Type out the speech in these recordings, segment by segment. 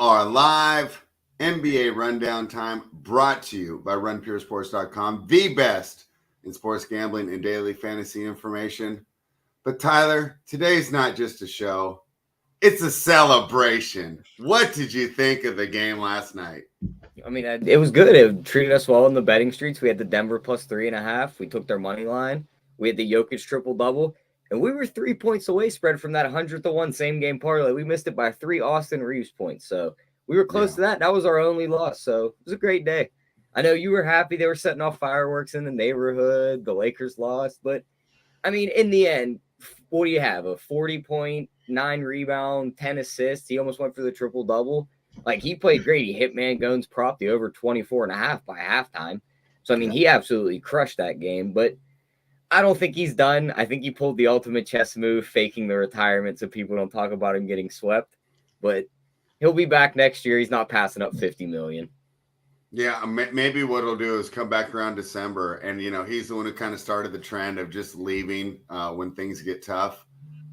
are live. NBA Rundown time brought to you by RunPureSports.com, the best in sports gambling and daily fantasy information. But Tyler, today's not just a show. It's a celebration. What did you think of the game last night? I mean, it was good. It treated us well in the betting streets. We had the Denver plus 3.5. We took their money line. We had the Jokic triple-double. And we were 3 points away spread from that 100-1 same-game parlay. We missed it by 3 Austin Reeves points. So we were close to that. That was our only loss. So it was a great day. I know you were happy they were setting off fireworks in the neighborhood. The Lakers lost. But, I mean, in the end, what do you have? A 40-point, 9 rebound, 10 assists. He almost went for the triple-double. Like, he played great. He hit Mangone's prop, the over 24.5 by halftime. So, I mean, he absolutely crushed that game. But I don't think he's done. I think he pulled the ultimate chess move, faking the retirement so people don't talk about him getting swept. But he'll be back next year. He's not passing up $50 million. Yeah, maybe what he'll do is come back around December. And, you know, he's the one who kind of started the trend of just leaving when things get tough,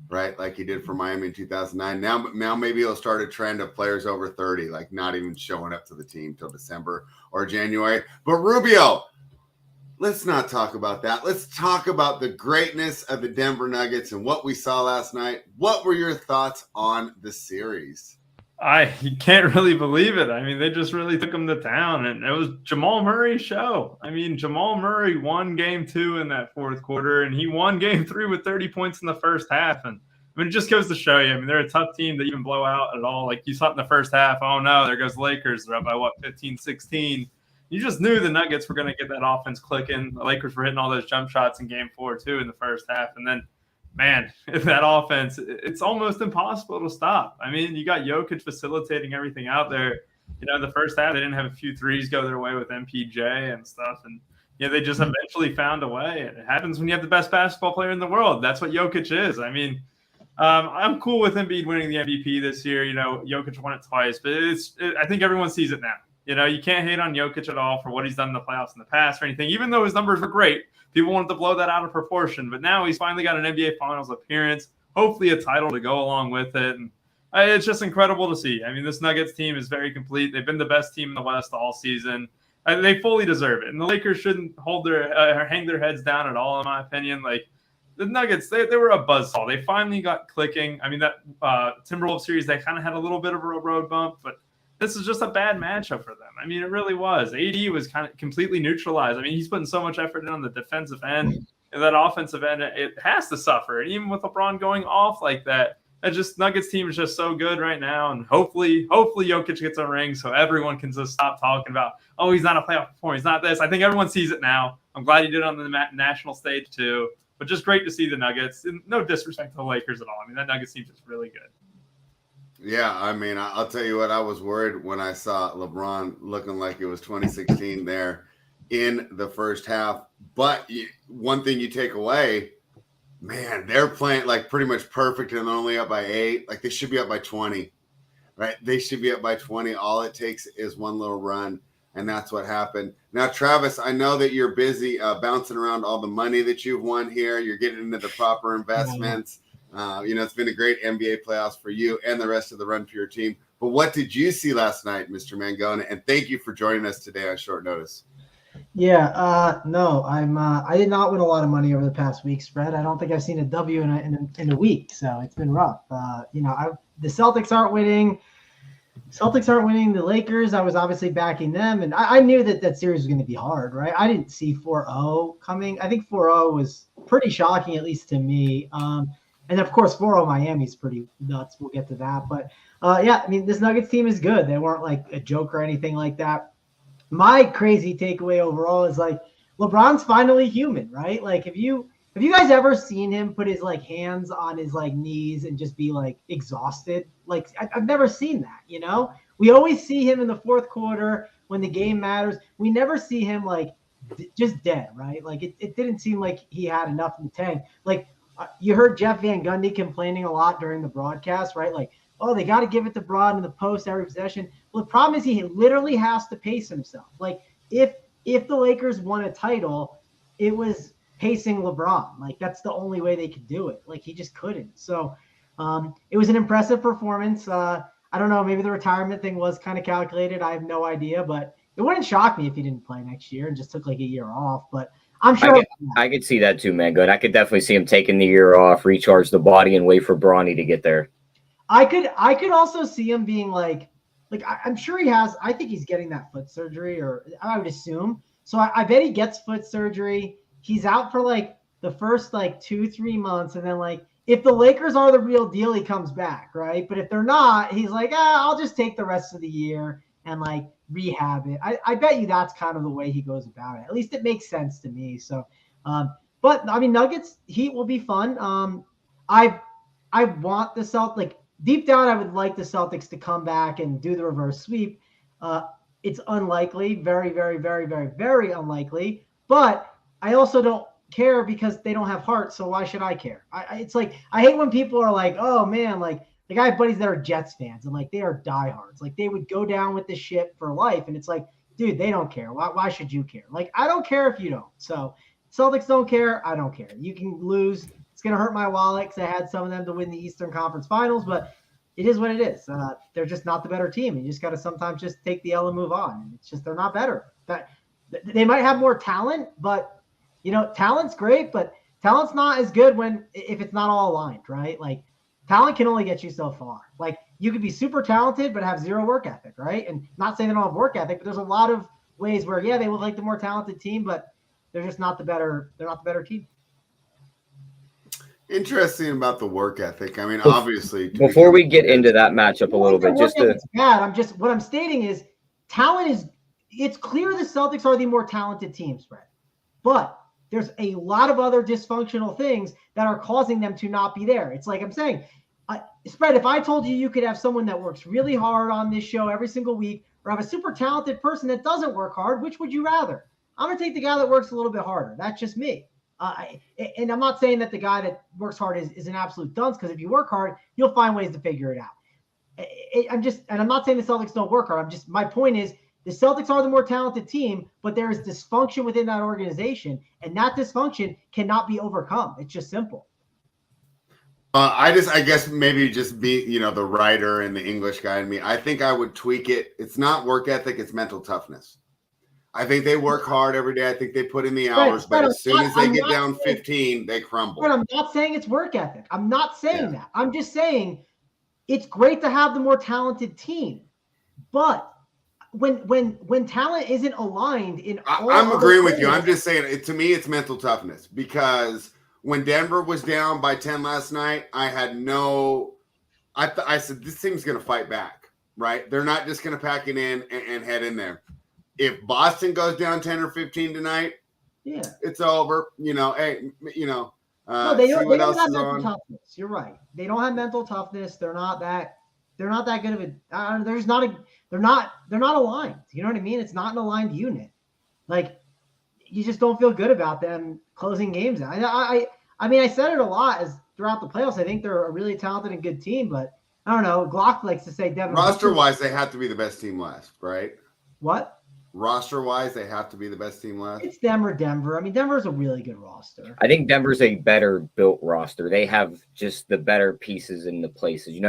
right? Like he did for Miami in 2009. Now maybe he'll start a trend of players over 30, like not even showing up to the team till December or January. But Rubio, let's not talk about that. Let's talk about the greatness of the Denver Nuggets and what we saw last night. What were your thoughts on the series? You can't really believe it. I mean, they just really took them to town, and it was Jamal Murray's show. I mean, Jamal Murray won game 2 in that fourth quarter, and he won game 3 with 30 points in the first half. And I mean, it just goes to show you, I mean, they're a tough team to even blow out at all. Like you saw in the first half, oh no, there goes Lakers. They're up by 15-16. You just knew the Nuggets were going to get that offense clicking. The Lakers were hitting all those jump shots in game 4, too, in the first half. And then, man, that offense, it's almost impossible to stop. I mean, you got Jokic facilitating everything out there. You know, in the first half, they didn't have a few threes go their way with MPJ and stuff. And, you know, they just eventually found a way. And it happens when you have the best basketball player in the world. That's what Jokic is. I mean, I'm cool with Embiid winning the MVP this year. You know, Jokic won it twice. But I think everyone sees it now. You know, you can't hate on Jokic at all for what he's done in the playoffs in the past or anything, even though his numbers were great. People wanted to blow that out of proportion. But now he's finally got an NBA Finals appearance, hopefully a title to go along with it. And it's just incredible to see. I mean, this Nuggets team is very complete. They've been the best team in the West all season. They fully deserve it. And the Lakers shouldn't hang their heads down at all, in my opinion. Like, the Nuggets, they were a buzzsaw. They finally got clicking. I mean, that Timberwolves series, they kind of had a little bit of a road bump, but this is just a bad matchup for them. I mean, it really was. AD was kind of completely neutralized. I mean, he's putting so much effort in on the defensive end, and that offensive end, it has to suffer. And even with LeBron going off like that, Nuggets team is just so good right now. And hopefully Jokic gets a ring so everyone can just stop talking about, oh, he's not a playoff performer. He's not this. I think everyone sees it now. I'm glad he did it on the national stage too. But just great to see the Nuggets. And no disrespect to the Lakers at all. I mean, that Nuggets team is really good. Yeah, I mean, I'll tell you what, I was worried when I saw LeBron looking like it was 2016 there in the first half. But one thing you take away, man, they're playing like pretty much perfect and they're only up by 8. Like they should be up by 20, right? They should be up by 20. All it takes is one little run, and that's what happened. Now, Travis, I know that you're busy bouncing around all the money that you've won here. You're getting into the proper investments. You know, it's been a great NBA playoffs for you and the rest of the Run Pure team. But what did you see last night, Mr. Mangone? And thank you for joining us today on short notice. Yeah, no, I did not win a lot of money over the past week spread. I don't think I've seen a W in a week, so it's been rough. You know, the Celtics aren't winning. The Lakers, I was obviously backing them, and I knew that series was going to be hard, right? I didn't see 4-0 coming. I think 4-0 was pretty shocking, at least to me. And of course, 4-0 Miami's pretty nuts. We'll get to that. But yeah, I mean, this Nuggets team is good. They weren't like a joke or anything like that. My crazy takeaway overall is like LeBron's finally human, right? Like, have you guys ever seen him put his like hands on his like knees and just be like exhausted? Like, I've never seen that, you know? We always see him in the fourth quarter when the game matters. We never see him like just dead, right? Like it didn't seem like he had enough in the tank. Like, you heard Jeff Van Gundy complaining a lot during the broadcast, right? Like, oh, they got to give it to Broad in the post every possession. Well, the problem is he literally has to pace himself. Like, if the Lakers won a title, it was pacing LeBron. Like, that's the only way they could do it. Like, he just couldn't. So it was an impressive performance. I don't know. Maybe the retirement thing was kind of calculated. I have no idea, but it wouldn't shock me if he didn't play next year and just took like a year off. But I'm sure I could see that too, man. Good. I could definitely see him taking the year off, recharge the body, and wait for Bronny to get there. I could also see him being like I'm sure he has. I think he's getting that foot surgery, or I would assume. So I bet he gets foot surgery. He's out for like the first like 2-3 months, and then like if the Lakers are the real deal, he comes back, right? But if they're not, he's like, I'll just take the rest of the year and like rehab it. I bet you that's kind of the way he goes about it. At least it makes sense to me. So, but I mean, Nuggets Heat will be fun. I want the Celtics, like deep down, I would like the Celtics to come back and do the reverse sweep. It's unlikely, very, very, very, very, very unlikely. But I also don't care because they don't have heart. So why should I care? It's like I hate when people are like, oh man, like I have buddies that are Jets fans and like they are diehards. Like they would go down with the ship for life. And it's like, dude, they don't care. Why should you care? Like I don't care if you don't. So Celtics don't care. I don't care. You can lose. It's gonna hurt my wallet because I had some of them to win the Eastern Conference Finals, but it is what it is. They're just not the better team. You just got to sometimes just take the L and move on. It's just they're not better. That they might have more talent, but you know, talent's great, but talent's not as good if it's not all aligned, right? Like talent can only get you so far. Like you could be super talented but have zero work ethic, right? And not saying they don't have work ethic, but there's a lot of ways where they look like the more talented team, but they're just not the better. They're not the better team. Interesting about the work ethic. I mean, obviously. Before we get into that matchup a little bit, it's bad. What I'm stating is talent is. It's clear the Celtics are the more talented team, Spread, but there's a lot of other dysfunctional things that are causing them to not be there. It's like I'm saying, Spread. If I told you you could have someone that works really hard on this show every single week, or have a super talented person that doesn't work hard, which would you rather? I'm gonna take the guy that works a little bit harder. That's just me. And I'm not saying that the guy that works hard is an absolute dunce, because if you work hard, you'll find ways to figure it out. I'm not saying the Celtics don't work hard. My point is the Celtics are the more talented team, but there is dysfunction within that organization, and that dysfunction cannot be overcome. It's just simple. I guess maybe just be, the writer and the English guy in me. I think I would tweak it. It's not work ethic, it's mental toughness. I think they work hard every day. I think they put in the hours, but as soon as they get down 15, they crumble. But I'm not saying it's work ethic. I'm not saying that. I'm just saying it's great to have the more talented team. But when talent isn't aligned in all I'm agreeing with you. I'm just saying, to me, it's mental toughness, because when Denver was down by 10 last night, I said, this team's going to fight back, right? They're not just going to pack it in and head in there. If Boston goes down 10 or 15 tonight, it's over. Hey, no, they don't have mental toughness. You're right. They don't have mental toughness. They're not that good of a. They're not aligned. You know what I mean? It's not an aligned unit. Like you just don't feel good about them closing games out. I mean, I said it a lot as throughout the playoffs. I think they're a really talented and good team, but I don't know. Glock likes to say Devin. Roster-wise, they have to be the best team last, right? What? Roster-wise, they have to be the best team left. It's them or Denver. I mean, Denver's a really good roster. I think Denver's a better built roster. They have just the better pieces in the places.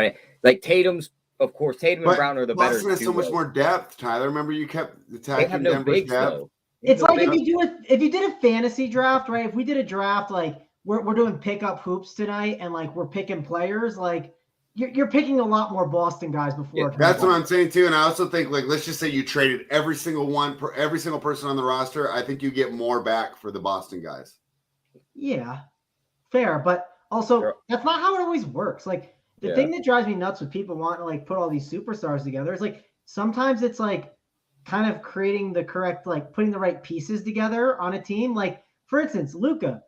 Like Tatum's, of course, Tatum and Brown are the better. Boston has so much more depth, Tyler. Remember, you kept attacking Denver's depth. It's like if you did a fantasy draft, right? If we did a draft, like we're doing pickup hoops tonight, and like we're picking players, like. You're picking a lot more Boston guys before. That's what I'm saying too, and I also think, like, let's just say you traded every single person on the roster. I think you get more back for the Boston guys. Yeah, fair, but also that's not how it always works. Like the thing that drives me nuts with people wanting to like put all these superstars together is like sometimes it's like kind of creating the correct, like putting the right pieces together on a team. Like for instance, Luka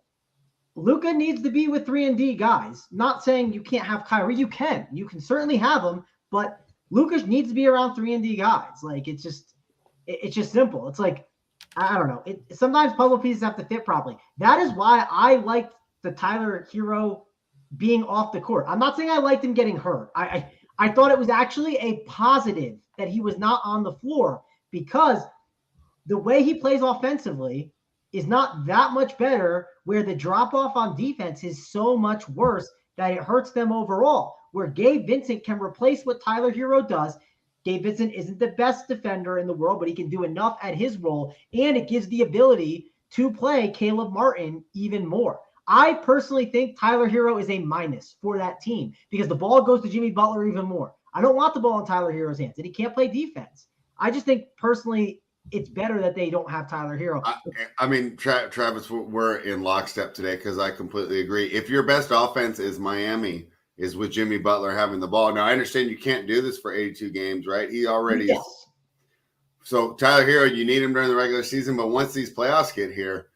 needs to be with 3-and-D guys. Not saying you can't have Kyrie. You can certainly have them, but Luka needs to be around 3-and-D guys. Like it's just simple. It's like, I don't know. Sometimes puzzle pieces have to fit properly. That is why I liked the Tyler Hero being off the court. I'm not saying I liked him getting hurt. I thought it was actually a positive that he was not on the floor, because the way he plays offensively is not that much better, where the drop off on defense is so much worse that it hurts them overall. where Gabe Vincent can replace what Tyler Hero does. Gabe Vincent isn't the best defender in the world, but he can do enough at his role, and it gives the ability to play Caleb Martin even more. I personally think Tyler Hero is a minus for that team because the ball goes to Jimmy Butler even more. I don't want the ball in Tyler Hero's hands, and he can't play defense. I just think personally it's better that they don't have Tyler Hero. I mean, Travis, we're in lockstep today because I completely agree. If your best offense is Miami, is with Jimmy Butler having the ball. Now, I understand you can't do this for 82 games, right? He already is. So, Tyler Hero, you need him during the regular season, but once these playoffs get here,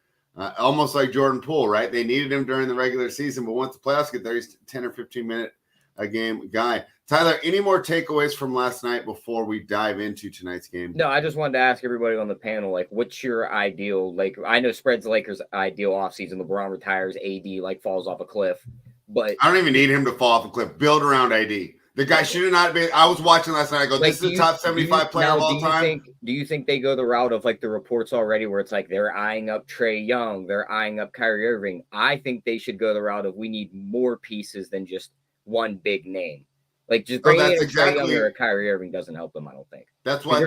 almost like Jordan Poole, right? They needed him during the regular season, but once the playoffs get there, he's a 10 or 15-minute a game guy. Tyler, any more takeaways from last night before we dive into tonight's game? No, I just wanted to ask everybody on the panel, like, what's your ideal, like, I know spreads Lakers' ideal offseason. LeBron retires, AD, like, falls off a cliff. But I don't even need him to fall off a cliff. Build around AD. The guy should not be. I was watching last night. I go, this is the top 75 player of all time. Do you think they go the route of like the reports already where it's like they're eyeing up Trae Young, they're eyeing up Kyrie Irving? I think they should go the route of we need more pieces than just one big name. Like just bringing in Trae Young or Kyrie Irving doesn't help them, I don't think. That's why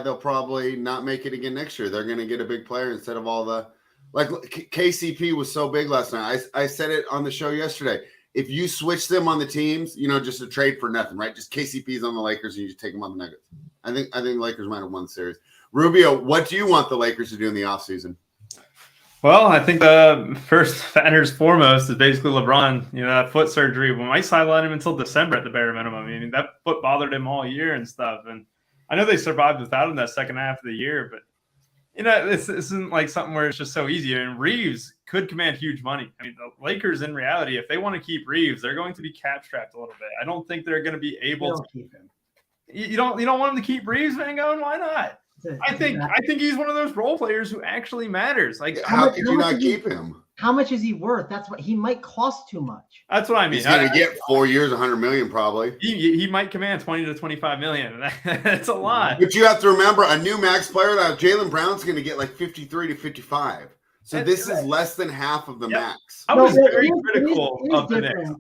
they'll probably not make it again next year. They're going to get a big player instead of all the like KCP was so big last night. I said it on the show yesterday. If you switch them on the teams, just a trade for nothing, right? Just KCP's on the Lakers and you just take them on the Nuggets. I think the Lakers might have won the series. Rubio, what do you want the Lakers to do in the offseason? Well, I think the first and foremost is basically LeBron. That foot surgery. We might sideline him until December at the bare minimum. I mean, that foot bothered him all year and stuff. And I know they survived without him that second half of the year, but this isn't like something where it's just so easy. And Reeves could command huge money. I mean, the Lakers, in reality, if they want to keep Reeves, they're going to be cap strapped a little bit. I don't think they're going to be able to keep him. You don't want him to keep Reeves, Mangone? Why not? I think he's one of those role players who actually matters. Like, how could you not keep him? How much is he worth? That's what he might cost too much. That's what I mean. He's going to get 4 years, $100 million probably. He might command 20 to 25 million. That's a lot. But you have to remember, a new max player, that Jaylen Brown's going to get like 53 to 55. So this is less than half of the max. I was very critical of the Knicks.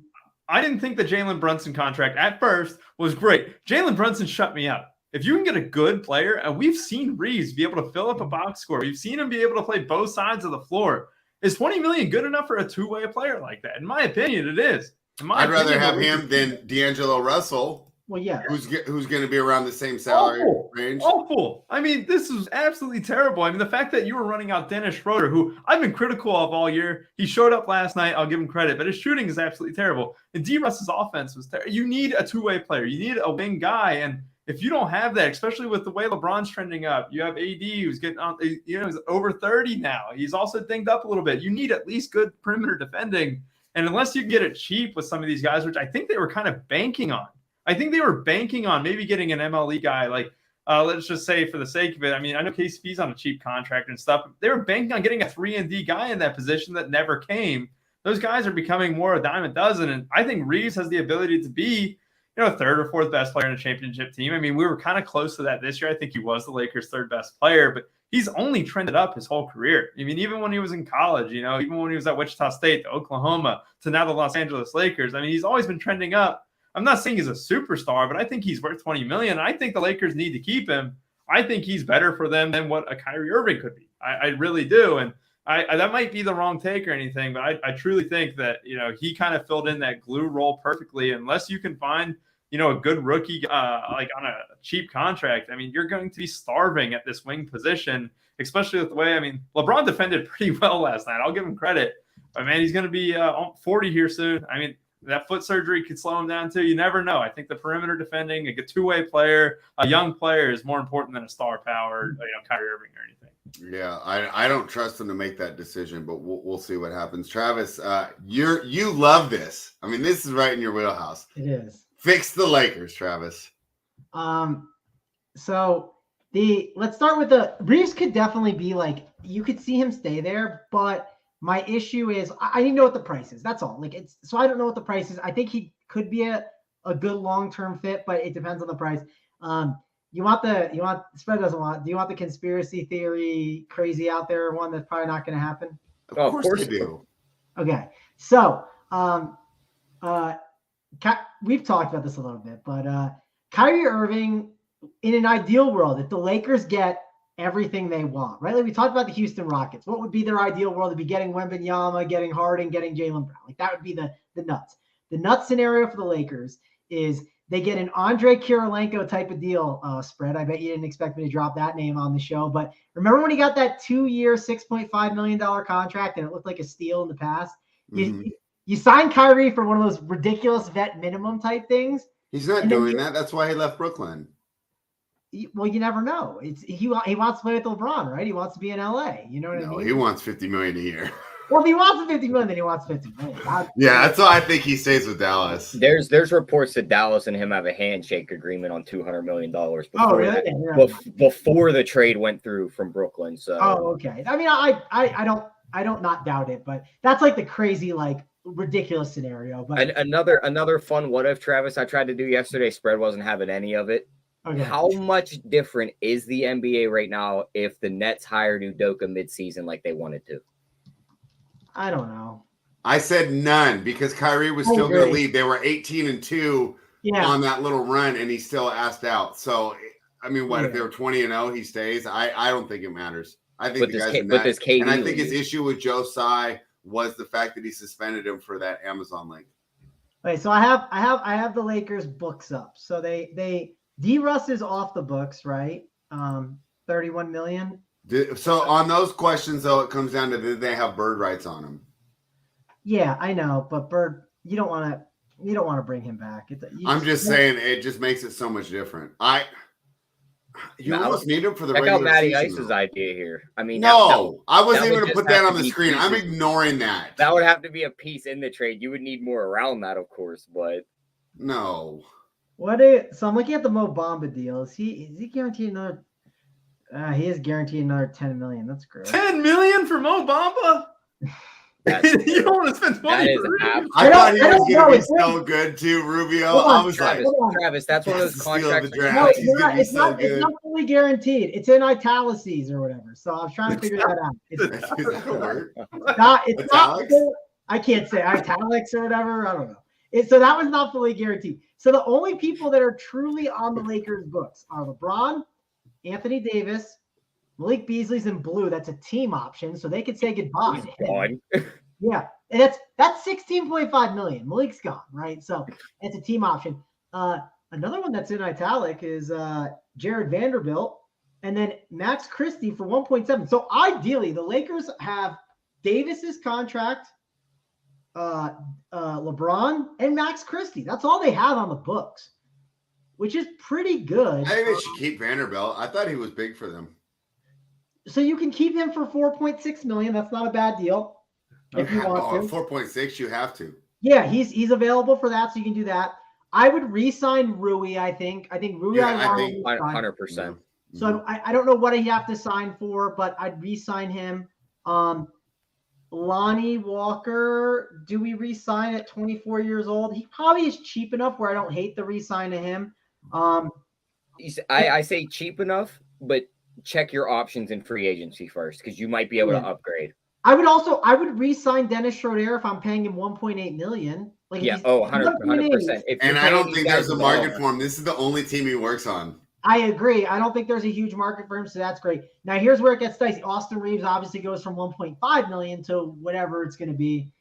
I didn't think the Jalen Brunson contract at first was great. Jalen Brunson shut me up. If you can get a good player, and we've seen Reeves be able to fill up a box score, we've seen him be able to play both sides of the floor. Is $20 million good enough for a two-way player like that? In my opinion, it is. I'd rather have him than D'Angelo Russell. Well, yeah. Who's going to be around the same salary range? Awful. I mean, this is absolutely terrible. I mean, the fact that you were running out Dennis Schroeder, who I've been critical of all year. He showed up last night. I'll give him credit, but his shooting is absolutely terrible. And D-Russ's offense was terrible. You need a two-way player. You need a wing guy. And if you don't have that, especially with the way LeBron's trending up, you have AD who's getting on, he's over 30 now. He's also dinged up a little bit. You need at least good perimeter defending. And unless you can get it cheap with some of these guys, which I think they were kind of banking on. I think they were banking on maybe getting an MLE guy, like let's just say for the sake of it. I mean, I know KCP's on a cheap contract and stuff. They were banking on getting a 3-and-D guy in that position that never came. Those guys are becoming more a dime a dozen. And I think Reeves has the ability to be, third or fourth best player in a championship team. I mean, we were kind of close to that this year. I think he was the Lakers' third best player, but he's only trended up his whole career. I mean, even when he was in college, even when he was at Wichita State, to Oklahoma, to now the Los Angeles Lakers. I mean, he's always been trending up. I'm not saying he's a superstar, but I think he's worth $20 million. I think the Lakers need to keep him. I think he's better for them than what a Kyrie Irving could be. I really do. And I that might be the wrong take or anything, but I truly think that, he kind of filled in that glue role perfectly. Unless you can find, a good rookie, like on a cheap contract, I mean, you're going to be starving at this wing position, especially with the way, LeBron defended pretty well last night. I'll give him credit. But, man, he's going to be 40 here soon. I mean, that foot surgery could slow him down too. You never know. I think the perimeter defending, a two-way player, a young player is more important than a star power, Kyrie Irving or anything. Yeah, I don't trust him to make that decision, but we'll see what happens. Travis, you love this. I mean, this is right in your wheelhouse. It is. Fix the Lakers, Travis. So let's start with the Reeves could definitely be like, you could see him stay there, but my issue is I need to know what the price is. That's all. So I don't know what the price is. I think he could be a good long-term fit, but it depends on the price. Spread doesn't want. Do you want the conspiracy theory crazy out there one that's probably not going to happen? Of course you do. Okay. So we've talked about this a little bit, but Kyrie Irving, in an ideal world, if the Lakers get everything they want, right? Like we talked about the Houston Rockets. What would be their ideal world? To be getting Wembanyama, getting Harden, getting Jaylen Brown. Like that would be the nuts. The nuts scenario for the Lakers is they get an Andre Kirilenko type of deal spread. I bet you didn't expect me to drop that name on the show, but remember when he got that 2-year, $6.5 million contract and it looked like a steal in the past? Mhm. You signed Kyrie for one of those ridiculous vet minimum type things. He's not doing that. That's why he left Brooklyn. Well, you never know. He wants to play with LeBron, right? He wants to be in LA. You know what I mean? He wants $50 million a year. Well, if he wants $50 million, then he wants $50 million. Yeah, that's why I think he stays with Dallas. There's reports that Dallas and him have a handshake agreement on $200 million. Oh, really? Before the trade went through from Brooklyn. So. Oh, okay. I mean, I don't not doubt it, but that's like the crazy, like ridiculous scenario. But another fun what if, Travis, I tried to do yesterday. Spread wasn't having any of it. Okay. How much different is the NBA right now if the Nets hired Udoka midseason like they wanted to? I don't know. I said none because Kyrie was still going to leave. They were 18-2 on that little run, and he still asked out. So, I mean, if they were 20-0, he stays. I don't think it matters. I think the guy's in that. And I think his issue with Joe Tsai was the fact that he suspended him for that Amazon link. Wait, so I have the Lakers books up. So they D Russ is off the books, right? 31 million. So on those questions, though, it comes down to did they have bird rights on him? Yeah, I know, but Bird, you don't want to bring him back. I'm just saying, it just makes it so much different. You almost need him for the regular season. Check out Matty Ice's idea here. I mean, no, I wasn't even going to put that on the screen. I'm ignoring that. That would have to be a piece in the trade. You would need more around that, of course, but no. So I'm looking at the Mo Bamba deal. Is he guaranteed another? He is guaranteed another 10 million. That's great. 10 million for Mo Bamba? You don't want to spend 20 for Rubio. I thought he was going to be so good too, Rubio. I was Travis, that's one of those contracts. No, it's not fully guaranteed. It's in italices or whatever. So I was trying to figure that out. It's not. I can't say italics or whatever. I don't know. So that was not fully guaranteed. So the only people that are truly on the Lakers books are LeBron, Anthony Davis, Malik Beasley's in blue. That's a team option, so they could say goodbye. Yeah, and that's 16.5 million. Malik's gone, right? So it's a team option. Another one that's in italic is Jared Vanderbilt, and then Max Christie for 1.7. So ideally, the Lakers have Davis's contract, LeBron, and Max Christie. That's all they have on the books, which is pretty good. I think they should keep Vanderbilt. I thought he was big for them. So you can keep him for 4.6 million. That's not a bad deal. If you want to. 4.6, you have to. Yeah, he's available for that, so you can do that. I would re-sign Rui, I think. I think Rui, I think 100%. So I don't know what I have to sign for, but I'd re-sign him. Lonnie Walker, do we re-sign at 24 years old? He probably is cheap enough where I don't hate the re-sign to him. I say cheap enough, but check your options in free agency first because you might be able to upgrade. I would re-sign Dennis Schroeder if I'm paying him 1.8 million. 100%. And I don't think there's a market for him. This is the only team he works on. I agree. I don't think there's a huge market for him, so that's great. Now here's where it gets dicey. Austin Reeves obviously goes from 1.5 million to whatever it's going to be.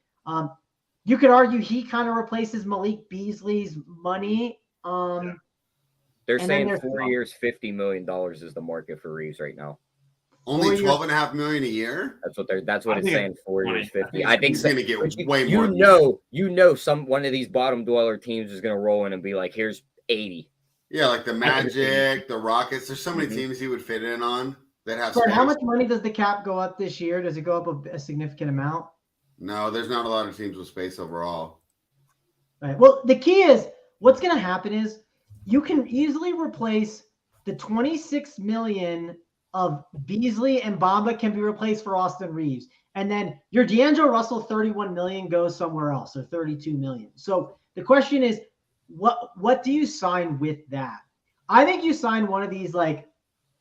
You could argue he kind of replaces Malik Beasley's money. They're saying 4 years, $50 million is the market for Reeves right now. Only $12.5 million a year. That's what it's saying. 4 years, 50. I think he's going to get way more. One of these bottom dweller teams is going to roll in and be like, "Here's 80." Yeah, like the Magic, the Rockets. There's so many teams he would fit in on that have. Sorry, how much money does the cap go up this year? Does it go up a significant amount? No, there's not a lot of teams with space overall. All right. Well, the key is what's going to happen is you can easily replace the 26 million of Beasley and Bamba can be replaced for Austin Reeves. And then your D'Angelo Russell 31 million goes somewhere else, or 32 million. So the question is, what do you sign with that? I think you sign one of these like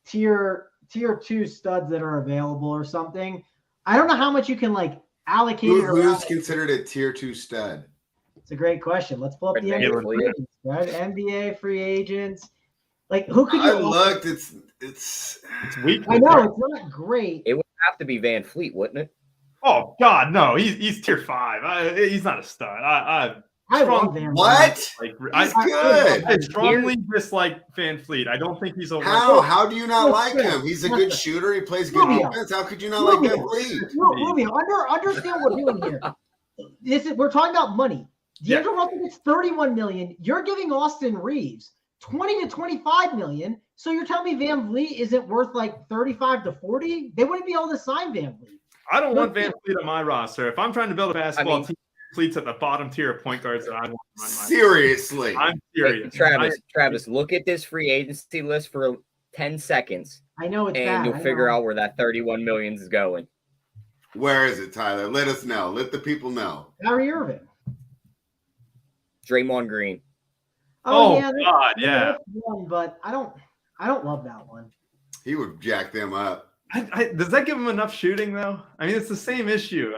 tier 2 studs that are available or something. I don't know how much you can like allocate it around. Who's considered a tier 2 stud? It's a great question. Let's pull up the Red NBA Van free Fleet. agents, right? NBA free agents. Like, who could I you? looked. It's It's weak. I know it's not great. It would have to be Van Fleet, wouldn't it? Oh God, no! He's tier 5. He's not a stud. I love Van. what? Like He's I good. strongly dislike Van Fleet. I don't think he's a How? How do you not like Listen, him? He's a good shooter. He plays good Rubio. defense. How could you not like Van Fleet? Rubio, understand what we're doing here. We're talking about money. D'Angelo Russell gets $31 million. You're giving Austin Reeves $20 to $25 million. So you're telling me Van Vliet isn't worth like 35 to 40? They wouldn't be able to sign Van Vliet. I don't want Van Fleet on my roster. If I'm trying to build a basketball team, Fleet's at the bottom tier of point guards that I want. Seriously, I'm serious. Hey, Travis, look at this free agency list for 10 seconds. I know it's and bad. you'll figure out where that 31 million is going. where is it, Tyler? Let us know. Let the people know. Kyrie Irving. Draymond Green. Oh, yeah, God, yeah. that's one, but I don't love that one. He would jack them up. Does that give him enough shooting though? I mean, it's the same issue.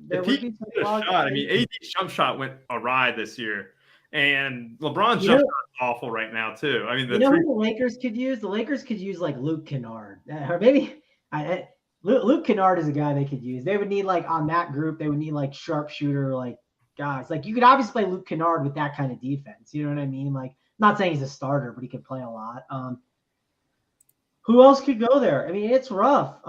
There If would he be some hit a flaws. shot, I mean, AD's jump shot went awry this year, and LeBron's jump shot is awful right now too. I mean, who the Lakers could use? The Lakers could use like Luke Kennard, or maybe Luke Kennard is a guy they could use. They would need like on that group, they would need like sharpshooter like guys. Like you could obviously play Luke Kennard with that kind of defense. You know what I mean? Like, not saying he's a starter, but he could play a lot. Who else could go there? I mean, it's rough.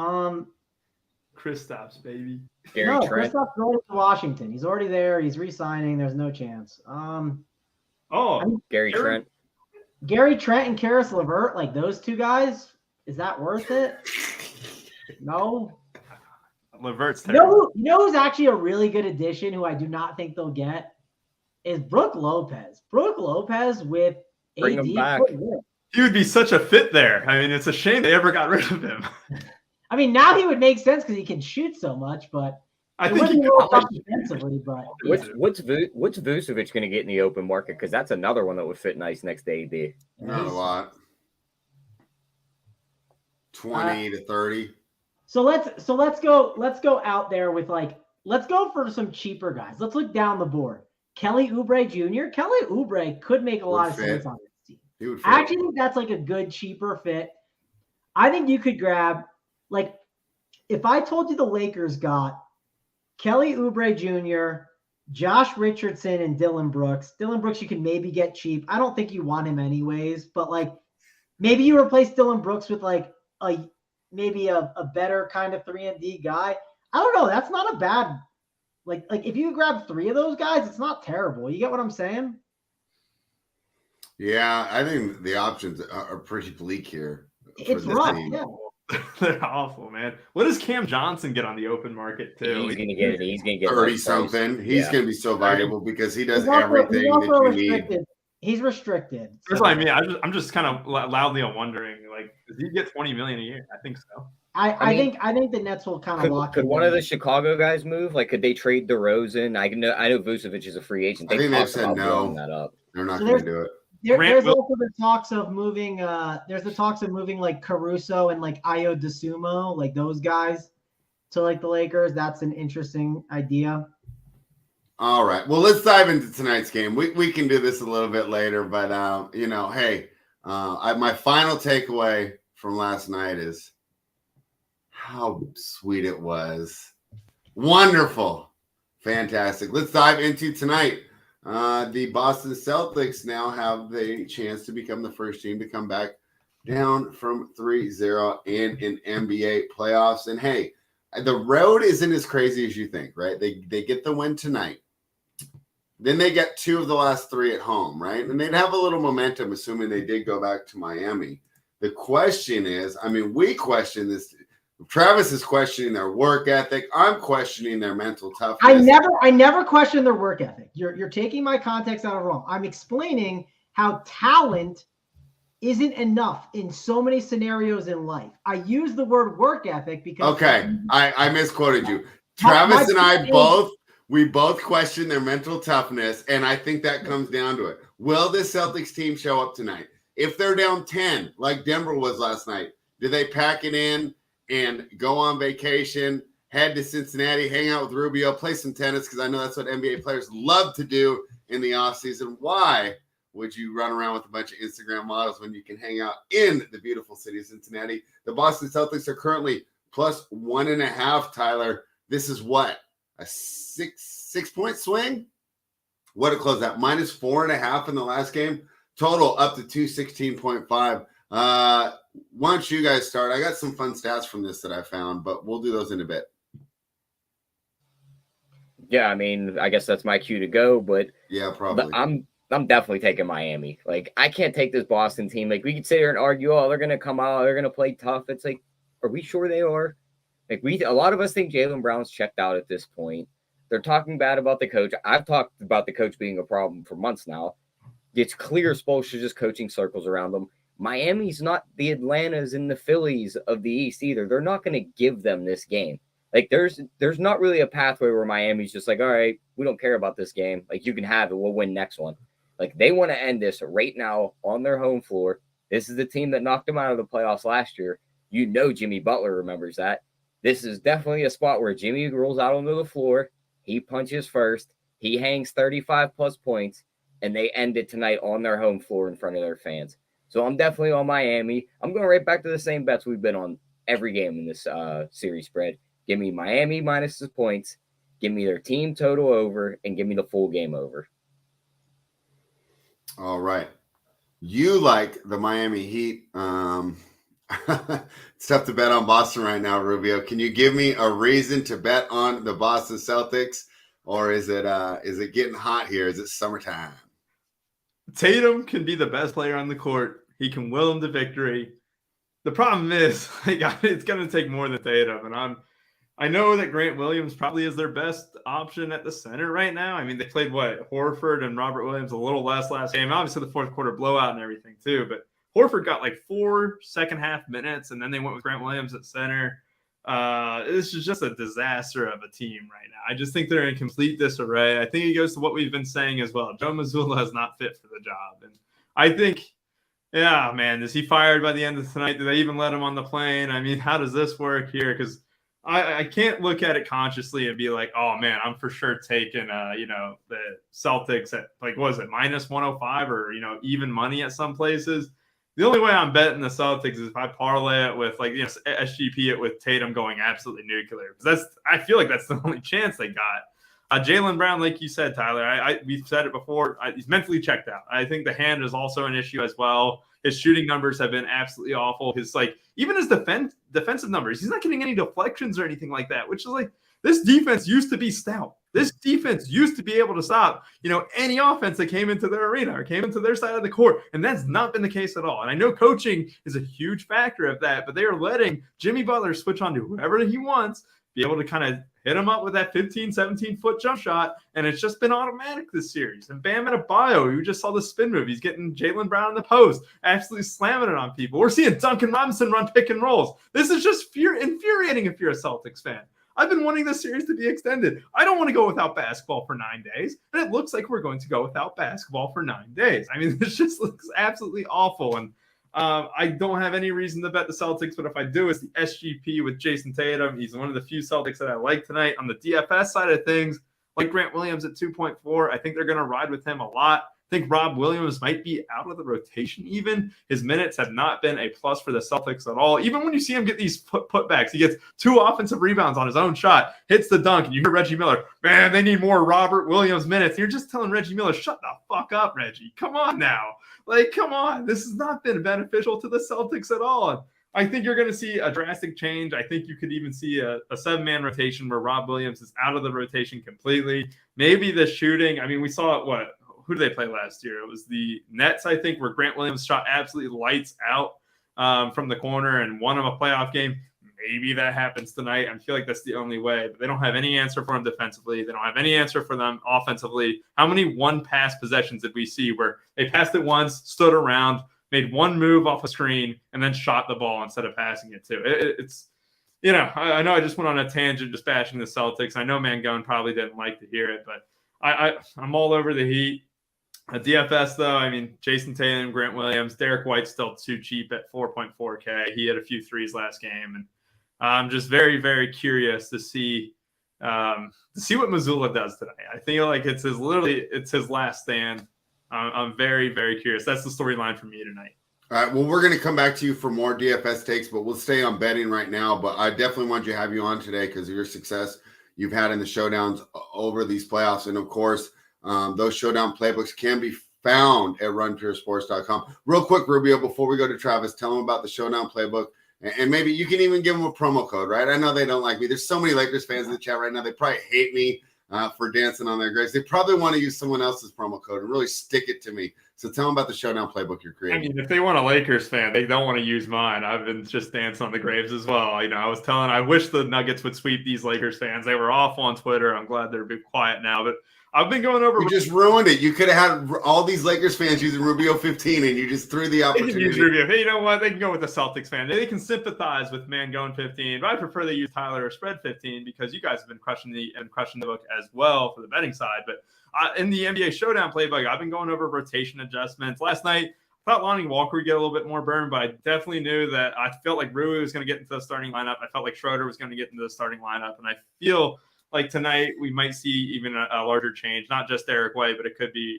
Kristaps, baby. Gary Trent. Kristaps going to Washington. He's already there. He's re-signing. There's no chance. Gary Trent. Gary Trent and Karis LeVert, like those two guys, is that worth it? No. LeVert's terrible. You know who's actually a really good addition who I do not think they'll get is Brook Lopez. Brook Lopez with Bring AD. him back. He would be such a fit there. I mean, it's a shame they ever got rid of him. I mean, now he would make sense because he can shoot so much, but I think he could defensively. But What's Vucevic going to get in the open market? Because that's another one that would fit nice next to AD. Not a lot. 20 to 30. So let's go out there with let's go for some cheaper guys. Let's look down the board. Kelly Oubre Jr. Kelly Oubre could make a lot of sense on this team. He would I actually think that's like a good cheaper fit. I think you could grab if I told you the Lakers got Kelly Oubre Jr., Josh Richardson, and Dylan Brooks. Dylan Brooks you can maybe get cheap. I don't think you want him anyways, but maybe you replace Dylan Brooks with maybe a better kind of 3-and-D guy. I don't know. That's not a bad if you grab 3 of those guys, it's not terrible. You get what I'm saying? Yeah, I think the options are pretty bleak here. It's rough. Yeah. They're awful, man. What does Cam Johnson get on the open market too? He's gonna get 30 something. He's gonna be so valuable because he does He's also everything that you restricted. need. He's restricted. That's what I mean. I'm just kind of loudly wondering, does he get $20 million a year? I think so. I think the Nets will kind of lock. Could one of the Chicago guys move? Could they trade DeRozan? I know Vucevic is a free agent. I think they've said about no. blowing that up. They're not going to do it. There's also the talks of moving. There's the talks of moving Caruso and Ayo DeSumo, those guys, to the Lakers. That's an interesting idea. All right. Well, let's dive into tonight's game. We can do this a little bit later, but hey, my final takeaway from last night is how sweet it was. Wonderful. Fantastic. Let's dive into tonight. The Boston Celtics now have the chance to become the first team to come back down from 3-0 in an NBA playoffs. And hey, the road isn't as crazy as you think, right? They get the win tonight. Then they get 2 of the last 3 at home, right? And they'd have a little momentum, assuming they did go back to Miami. The question is, we question this. Travis is questioning their work ethic. I'm questioning their mental toughness. I never question their work ethic. You're taking my context out of wrong. I'm explaining how talent isn't enough in so many scenarios in life. I use the word work ethic because I misquoted you. Travis and I both question their mental toughness, and I think that comes down to it. Will the Celtics team show up tonight? If they're down 10, like Denver was last night, do they pack it in and go on vacation head to Cincinnati, hang out with Rubio, play some tennis, because I know that's what NBA players love to do in the offseason. Why would you run around with a bunch of Instagram models when you can hang out in the beautiful city of Cincinnati? The Boston Celtics are currently plus 1.5, Tyler. This is what? A six-point swing? What it closed at? Minus 4.5 in the last game. Total up to 216.5. Why don't you guys start? I got some fun stats from this that I found, but we'll do those in a bit. Yeah, I mean, I guess that's my cue to go, but yeah, probably. But I'm definitely taking Miami. Like, I can't take this Boston team. Like, we could sit here and argue, oh, they're gonna come out, they're gonna play tough. It's like, are we sure they are? Like, a lot of us think Jaylen Brown's checked out at this point. They're talking bad about the coach. I've talked about the coach being a problem for months now. It's clear Spoelstra's just coaching circles around them. Miami's not the Atlantas and the Phillies of the East either. They're not going to give them this game. Like, there's not really a pathway where Miami's just like, all right, we don't care about this game. Like, you can have it. We'll win next one. Like, they want to end this right now on their home floor. This is the team that knocked them out of the playoffs last year. You know Jimmy Butler remembers that. This is definitely a spot where Jimmy rolls out onto the floor. He punches first. He hangs 35-plus points, and they end it tonight on their home floor in front of their fans. So I'm definitely on Miami. I'm going right back to the same bets we've been on every game in this series spread. Give me Miami minus the points. Give me their team total over, and give me the full game over. All right. You like the Miami Heat. It's tough to bet on Boston right now, Rubio. Can you give me a reason to bet on the Boston Celtics, or is it getting hot here? Is it summertime? Tatum can be the best player on the court. He can will them to victory. The problem is, it's going to take more than Tatum, and I know that Grant Williams probably is their best option at the center right now. I mean, they played Horford and Robert Williams a little less last game. Obviously, the fourth quarter blowout and everything too, but Horford got like 4 second-half minutes, and then they went with Grant Williams at center. This is just a disaster of a team right now. I just think they're in complete disarray. I think it goes to what we've been saying as well. Joe Mazzulla is not fit for the job. And I think, yeah, man, is he fired by the end of tonight? Do they even let him on the plane? I mean, how does this work here? Because I can't look at it consciously and be like, oh, man, I'm for sure taking, the Celtics at, like, what was it, minus 105 or, even money at some places. The only way I'm betting the Celtics is if I parlay it with, SGP it with Tatum going absolutely nuclear. Because I feel like that's the only chance they got. Jaylen Brown, like you said, Tyler, we've said it before, he's mentally checked out. I think the hand is also an issue as well. His shooting numbers have been absolutely awful. Even his defensive numbers, he's not getting any deflections or anything like that, which is like, this defense used to be stout. This defense used to be able to stop, any offense that came into their arena or came into their side of the court. And that's not been the case at all. And I know coaching is a huge factor of that, but they are letting Jimmy Butler switch on to whoever he wants, be able to kind of hit him up with that 15, 17-foot jump shot. And it's just been automatic this series. And Bam Adebayo, you just saw the spin move. He's getting Jaylen Brown in the post, absolutely slamming it on people. We're seeing Duncan Robinson run pick and rolls. This is just infuriating if you're a Celtics fan. I've been wanting this series to be extended. I don't want to go without basketball for 9 days. And it looks like we're going to go without basketball for 9 days. I mean, this just looks absolutely awful. And I don't have any reason to bet the Celtics, but if I do, it's the SGP with Jason Tatum. He's one of the few Celtics that I like tonight. On the DFS side of things, like Grant Williams at 2.4, I think they're going to ride with him a lot. I think Rob Williams might be out of the rotation even. His minutes have not been a plus for the Celtics at all. Even when you see him get these putbacks, he gets 2 offensive rebounds on his own shot, hits the dunk, and you hear Reggie Miller, man, they need more Robert Williams minutes. You're just telling Reggie Miller, shut the fuck up, Reggie. Come on now. Come on. This has not been beneficial to the Celtics at all. And I think you're going to see a drastic change. I think you could even see a 7-man rotation where Rob Williams is out of the rotation completely. Maybe the shooting. I mean, we saw it, who did they play last year? It was the Nets, I think, where Grant Williams shot absolutely lights out from the corner and won them a playoff game. Maybe that happens tonight. I feel like that's the only way. But they don't have any answer for them defensively. They don't have any answer for them offensively. How many one-pass possessions did we see where they passed it once, stood around, made one move off a screen, and then shot the ball instead of passing it too? It's I know I just went on a tangent just bashing the Celtics. I know Mangone probably didn't like to hear it, but I'm all over the Heat. DFS, though, I mean, Jason Tatum, Grant Williams, Derek White's still too cheap at 4.4K. He had a few threes last game. And I'm just very, very curious to see what Missoula does tonight. I feel like it's his last stand. I'm very, very curious. That's the storyline for me tonight. All right. Well, we're going to come back to you for more DFS takes, but we'll stay on betting right now. But I definitely want to have you on today because of your success you've had in the showdowns over these playoffs. And of course, those showdown playbooks can be found at runpuresports.com. Real quick, Rubio, before we go to Travis, tell them about the showdown playbook. And maybe you can even give them a promo code, right? I know they don't like me. There's so many Lakers fans in the chat right now. They probably hate me for dancing on their graves. They probably want to use someone else's promo code and really stick it to me. So tell them about the showdown playbook you're creating. I mean, if they want a Lakers fan, they don't want to use mine. I've been just dancing on the graves as well. I wish the Nuggets would sweep these Lakers fans. They were awful on Twitter. I'm glad they're a bit quiet now, but I've been going over. You just ruined it. You could have had all these Lakers fans using Rubio 15, and you just threw the opportunity. They can use Rubio. Hey, you know what? They can go with the Celtics fan. They can sympathize with Mangone 15, but I prefer they use Tyler or spread 15 because you guys have been crushing the book as well for the betting side. But in the NBA Showdown playbook, I've been going over rotation adjustments. Last night, I thought Lonnie Walker would get a little bit more burn, but I definitely knew that I felt like Rui was going to get into the starting lineup. I felt like Schroeder was going to get into the starting lineup, and I feel like tonight we might see even a larger change, not just Eric Way, but it could be,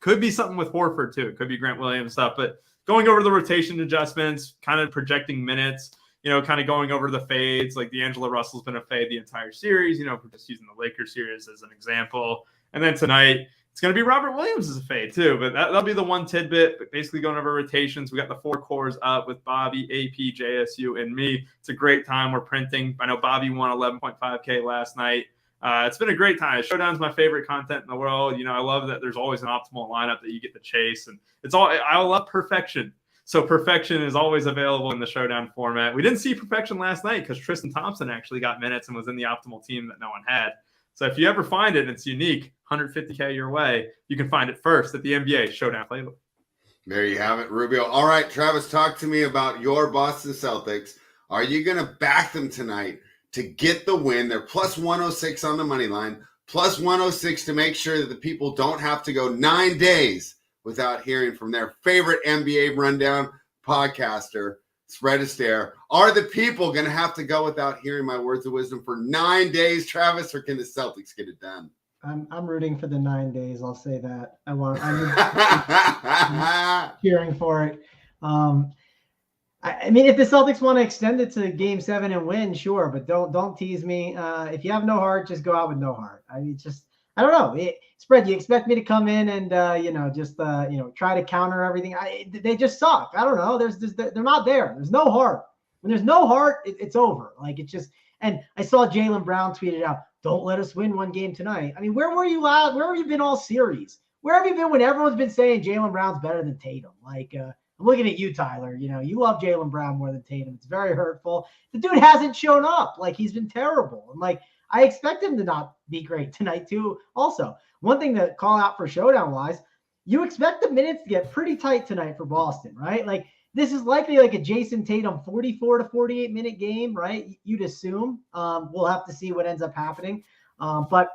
could be something with Horford too. It could be Grant Williams stuff, but going over the rotation adjustments, kind of projecting minutes, kind of going over the fades, like D'Angelo Russell's been a fade the entire series, we're just using the Lakers series as an example. And then tonight, it's going to be Robert Williams as a fade too, but that'll be the one tidbit. But basically going over rotations, we got the 4 cores up with Bobby, AP, JSU, and me. It's a great time. We're printing. I know Bobby won 11.5K last night. It's been a great time. Showdown's my favorite content in the world. I love that there's always an optimal lineup that you get to chase, and I love perfection. So perfection is always available in the Showdown format. We didn't see perfection last night because Tristan Thompson actually got minutes and was in the optimal team that no one had. So if you ever find it and it's unique, 150K your way, you can find it first at the NBA Showdown playbook. There you have it, Rubio. All right, Travis, talk to me about your Boston Celtics. Are you going to back them tonight to get the win? They're plus 106 on the money line, plus 106 to make sure that the people don't have to go 9 days without hearing from their favorite NBA rundown podcaster, Astaire. Are the people going to have to go without hearing my words of wisdom for 9 days, Travis, or can the Celtics get it done? I'm rooting for the 9 days. I'll say that. I'm cheering for it. I mean, if the Celtics want to extend it to Game 7 and win, sure, but don't tease me. If you have no heart, just go out with no heart. I mean, I don't know. Spread, you expect me to come in and try to counter everything? They just suck. I don't know. They're not there. There's no heart. When there's no heart, it's over. Like it's just. And I saw Jaylen Brown tweeted out, "Don't let us win one game tonight." I mean, where were you at? Where have you been all series? Where have you been when everyone's been saying Jaylen Brown's better than Tatum? Like, I'm looking at you, Tyler. You love Jaylen Brown more than Tatum. It's very hurtful. The dude hasn't shown up. Like, he's been terrible. And like, I expect him to not be great tonight too. Also, one thing to call out for Showdown wise, you expect the minutes to get pretty tight tonight for Boston, right? Like, this is likely like a Jason Tatum 44 to 48 minute game, right? You'd assume. We'll have to see what ends up happening. But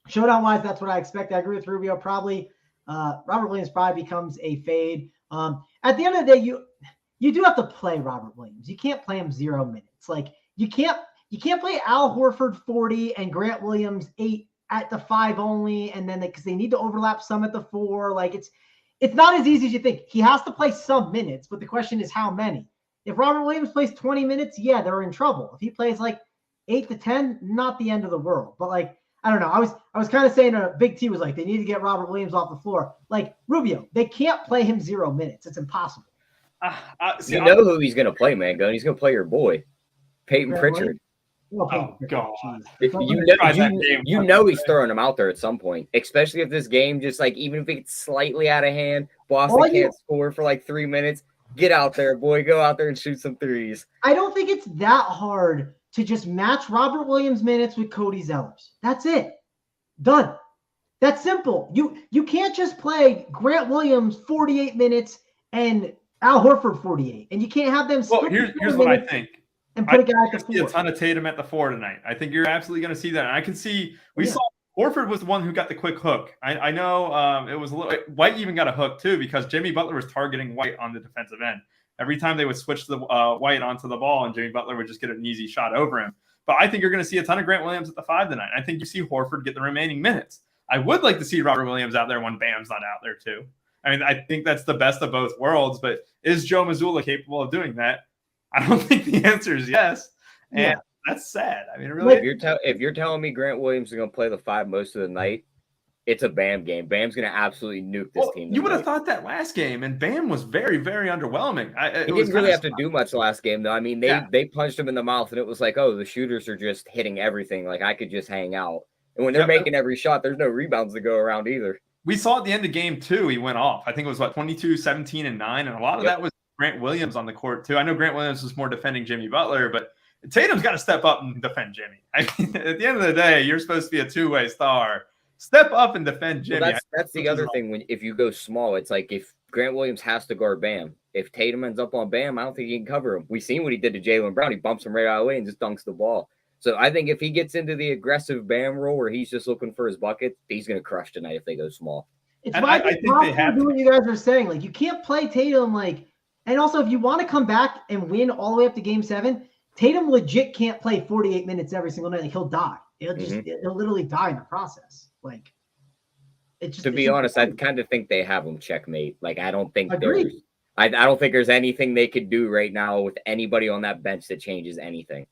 Showdown wise, that's what I expect. I agree with Rubio. Probably Robert Williams probably becomes a fade. At the end of the day, you do have to play Robert Williams. You can't play him 0 minutes. Like you can't play Al Horford 40 and Grant Williams 8 at the 5 only, and then because they need to overlap some at the 4. Like it's not as easy as you think. He has to play some minutes, but the question is how many. If Robert Williams plays 20 minutes, yeah, they're in trouble. If he plays like 8 to 10, not the end of the world. But like, I don't know. I was kind of saying Big T was like, they need to get Robert Williams off the floor. Like Rubio, they can't play him 0 minutes. It's impossible. You know who he's going to play, Mangone. He's going to play your boy, Peyton Pritchard. Oh, God. You know he's throwing him out there at some point, especially if this game just like, even if it's slightly out of hand, Boston can't score for like 3 minutes. Get out there, boy. Go out there and shoot some threes. I don't think it's that hard to just match Robert Williams' minutes with Cody Zeller's. That's it. Done. That's simple. You can't just play Grant Williams 48 minutes and Al Horford 48, and you can't have them. Well, here's what I think. And put a guy at the 4. A ton of Tatum at the 4 tonight. I think you're absolutely going to see that. And I can see we saw Horford was the one who got the quick hook. I know it was a little. White even got a hook too because Jimmy Butler was targeting White on the defensive end. Every time they would switch the White onto the ball, and Jimmy Butler would just get an easy shot over him. But I think you're going to see a ton of Grant Williams at the 5 tonight. I think you see Horford get the remaining minutes. I would like to see Robert Williams out there when Bam's not out there too. I mean, I think that's the best of both worlds, but is Joe Mazzulla capable of doing that? I don't think the answer is yes. And that's sad. I mean, really. If you're telling me Grant Williams is going to play the 5 most of the night, it's a Bam game. Bam's going to absolutely nuke this team. You would have thought that last game, and Bam was very, very underwhelming. He didn't really have to do much last game, though. I mean, they punched him in the mouth, and it was like, oh, the shooters are just hitting everything. Like, I could just hang out. And when they're making every shot, there's no rebounds to go around either. We saw at the end of game 2, he went off. I think it was, 22, 17, and 9, and a lot of that was Grant Williams on the court, too. I know Grant Williams was more defending Jimmy Butler, but Tatum's got to step up and defend Jimmy. I mean, at the end of the day, you're supposed to be a two-way star. Step up and defend Jimmy. Well, that's the other thing. If you go small, it's like if Grant Williams has to guard Bam. If Tatum ends up on Bam, I don't think he can cover him. We've seen what he did to Jaylen Brown. He bumps him right out of the way and just dunks the ball. So I think if he gets into the aggressive Bam role where he's just looking for his bucket, he's going to crush tonight if they go small. It's why I think they have to do what you guys are saying. Like, you can't play Tatum and also if you want to come back and win all the way up to game 7, Tatum legit can't play 48 minutes every single night. Like, he'll die. He'll literally die in the process. Like, to be honest, I kind of think they have him checkmate. Like, I don't think I don't think there's anything they could do right now with anybody on that bench that changes anything.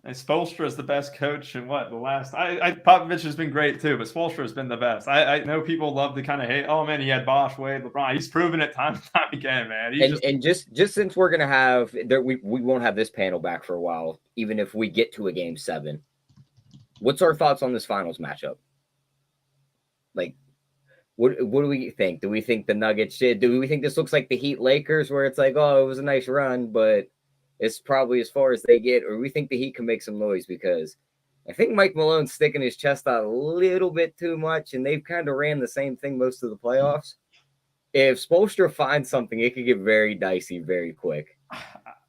And Spoelstra is the best coach in the last. Popovich has been great too, but Spoelstra has been the best. I know people love to kind of hate. Oh man, he had Bosh, Wade, LeBron. He's proven it time and time again, man. Just since we're gonna have we won't have this panel back for a while, even if we get to a game 7. What's our thoughts on this finals matchup? Like, what do we think? Do we think the Nuggets should? Do we think this looks like the Heat Lakers, where it's like, oh, it was a nice run, but it's probably as far as they get, or we think the Heat can make some noise? Because I think Mike Malone's sticking his chest out a little bit too much, and they've kind of ran the same thing most of the playoffs. If Spoelstra finds something, it could get very dicey very quick.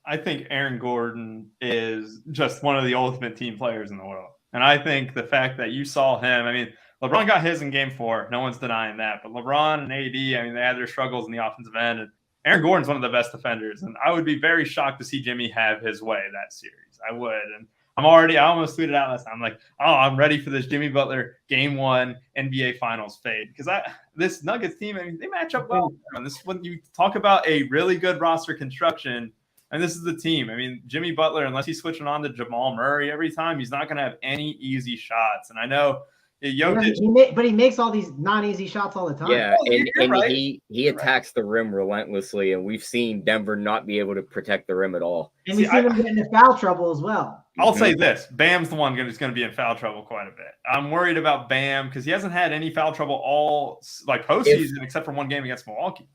I think Aaron Gordon is just one of the ultimate team players in the world. And I think the fact that you saw him, I mean, LeBron got his in game 4. No one's denying that. But LeBron and AD, I mean, they had their struggles in the offensive end. And Aaron Gordon's one of the best defenders. And I would be very shocked to see Jimmy have his way that series. I would. And I almost tweeted out last time. I'm like, oh, I'm ready for this Jimmy Butler game 1 NBA Finals fade. Because this Nuggets team, I mean, they match up well. And this, when you talk about a really good roster construction, and this is the team. I mean, Jimmy Butler, unless he's switching on to Jamal Murray every time, he's not going to have any easy shots. And I know Jokic, but he makes all these non-easy shots all the time. Yeah, and right. he attacks the rim relentlessly, and we've seen Denver not be able to protect the rim at all. And we've seen him get into foul trouble as well. I'll say this. Bam's the one who's going to be in foul trouble quite a bit. I'm worried about Bam because he hasn't had any foul trouble all postseason except for one game against Milwaukee.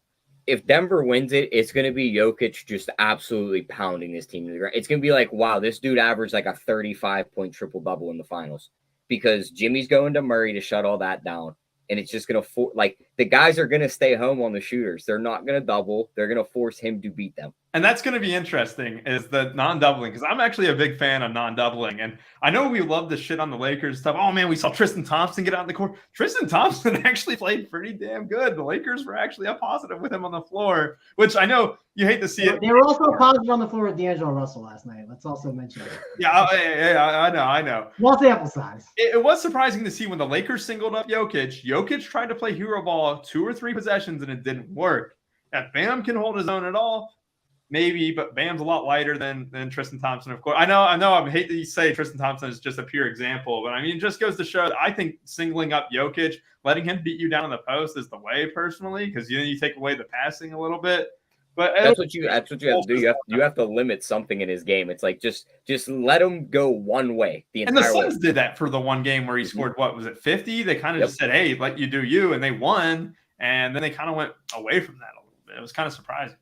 If Denver wins it, it's going to be Jokic just absolutely pounding this team to the ground. It's going to be like, wow, this dude averaged like a 35-point triple-double in the finals. Because Jimmy's going to Murray to shut all that down. And it's just going to the guys are going to stay home on the shooters. They're not going to double. They're going to force him to beat them. And that's going to be interesting is the non-doubling, because I'm actually a big fan of non-doubling. And I know we love the shit on the Lakers stuff. Oh, man, we saw Tristan Thompson get out in the court. Tristan Thompson actually played pretty damn good. The Lakers were actually a positive with him on the floor, which I know you hate to see it. They were also a positive on the floor with D'Angelo Russell last night. Let's also mention it. Yeah, I know. Small sample size. It was surprising to see when the Lakers singled up Jokic. Jokic tried to play hero ball 2 or 3 possessions, and it didn't work. If Bam can hold his own at all, maybe, but Bam's a lot lighter than Tristan Thompson, of course. I know. I hate that you say Tristan Thompson is just a pure example, but I mean, it just goes to show that I think singling up Jokic, letting him beat you down on the post is the way, personally, because you take away the passing a little bit. But that's what you have to do. You have to limit something in his game. It's like just let him go one way the entire way. And the Suns did that for the one game where he scored, 50? They kind of just said, hey, let you do you, and they won, and then they kind of went away from that a little bit. It was kind of surprising.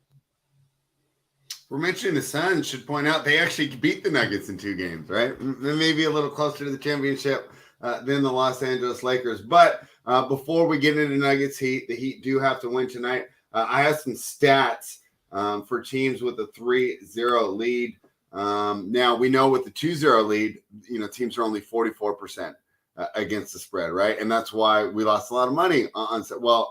We're mentioning the Suns. Should point out they actually beat the Nuggets in 2 games, right? They may be a little closer to the championship than the Los Angeles Lakers. But before we get into Nuggets Heat, the Heat do have to win tonight. I have some stats for teams with a 3-0 lead. Now, we know with the 2-0 lead, teams are only 44% against the spread, right? And that's why we lost a lot of money on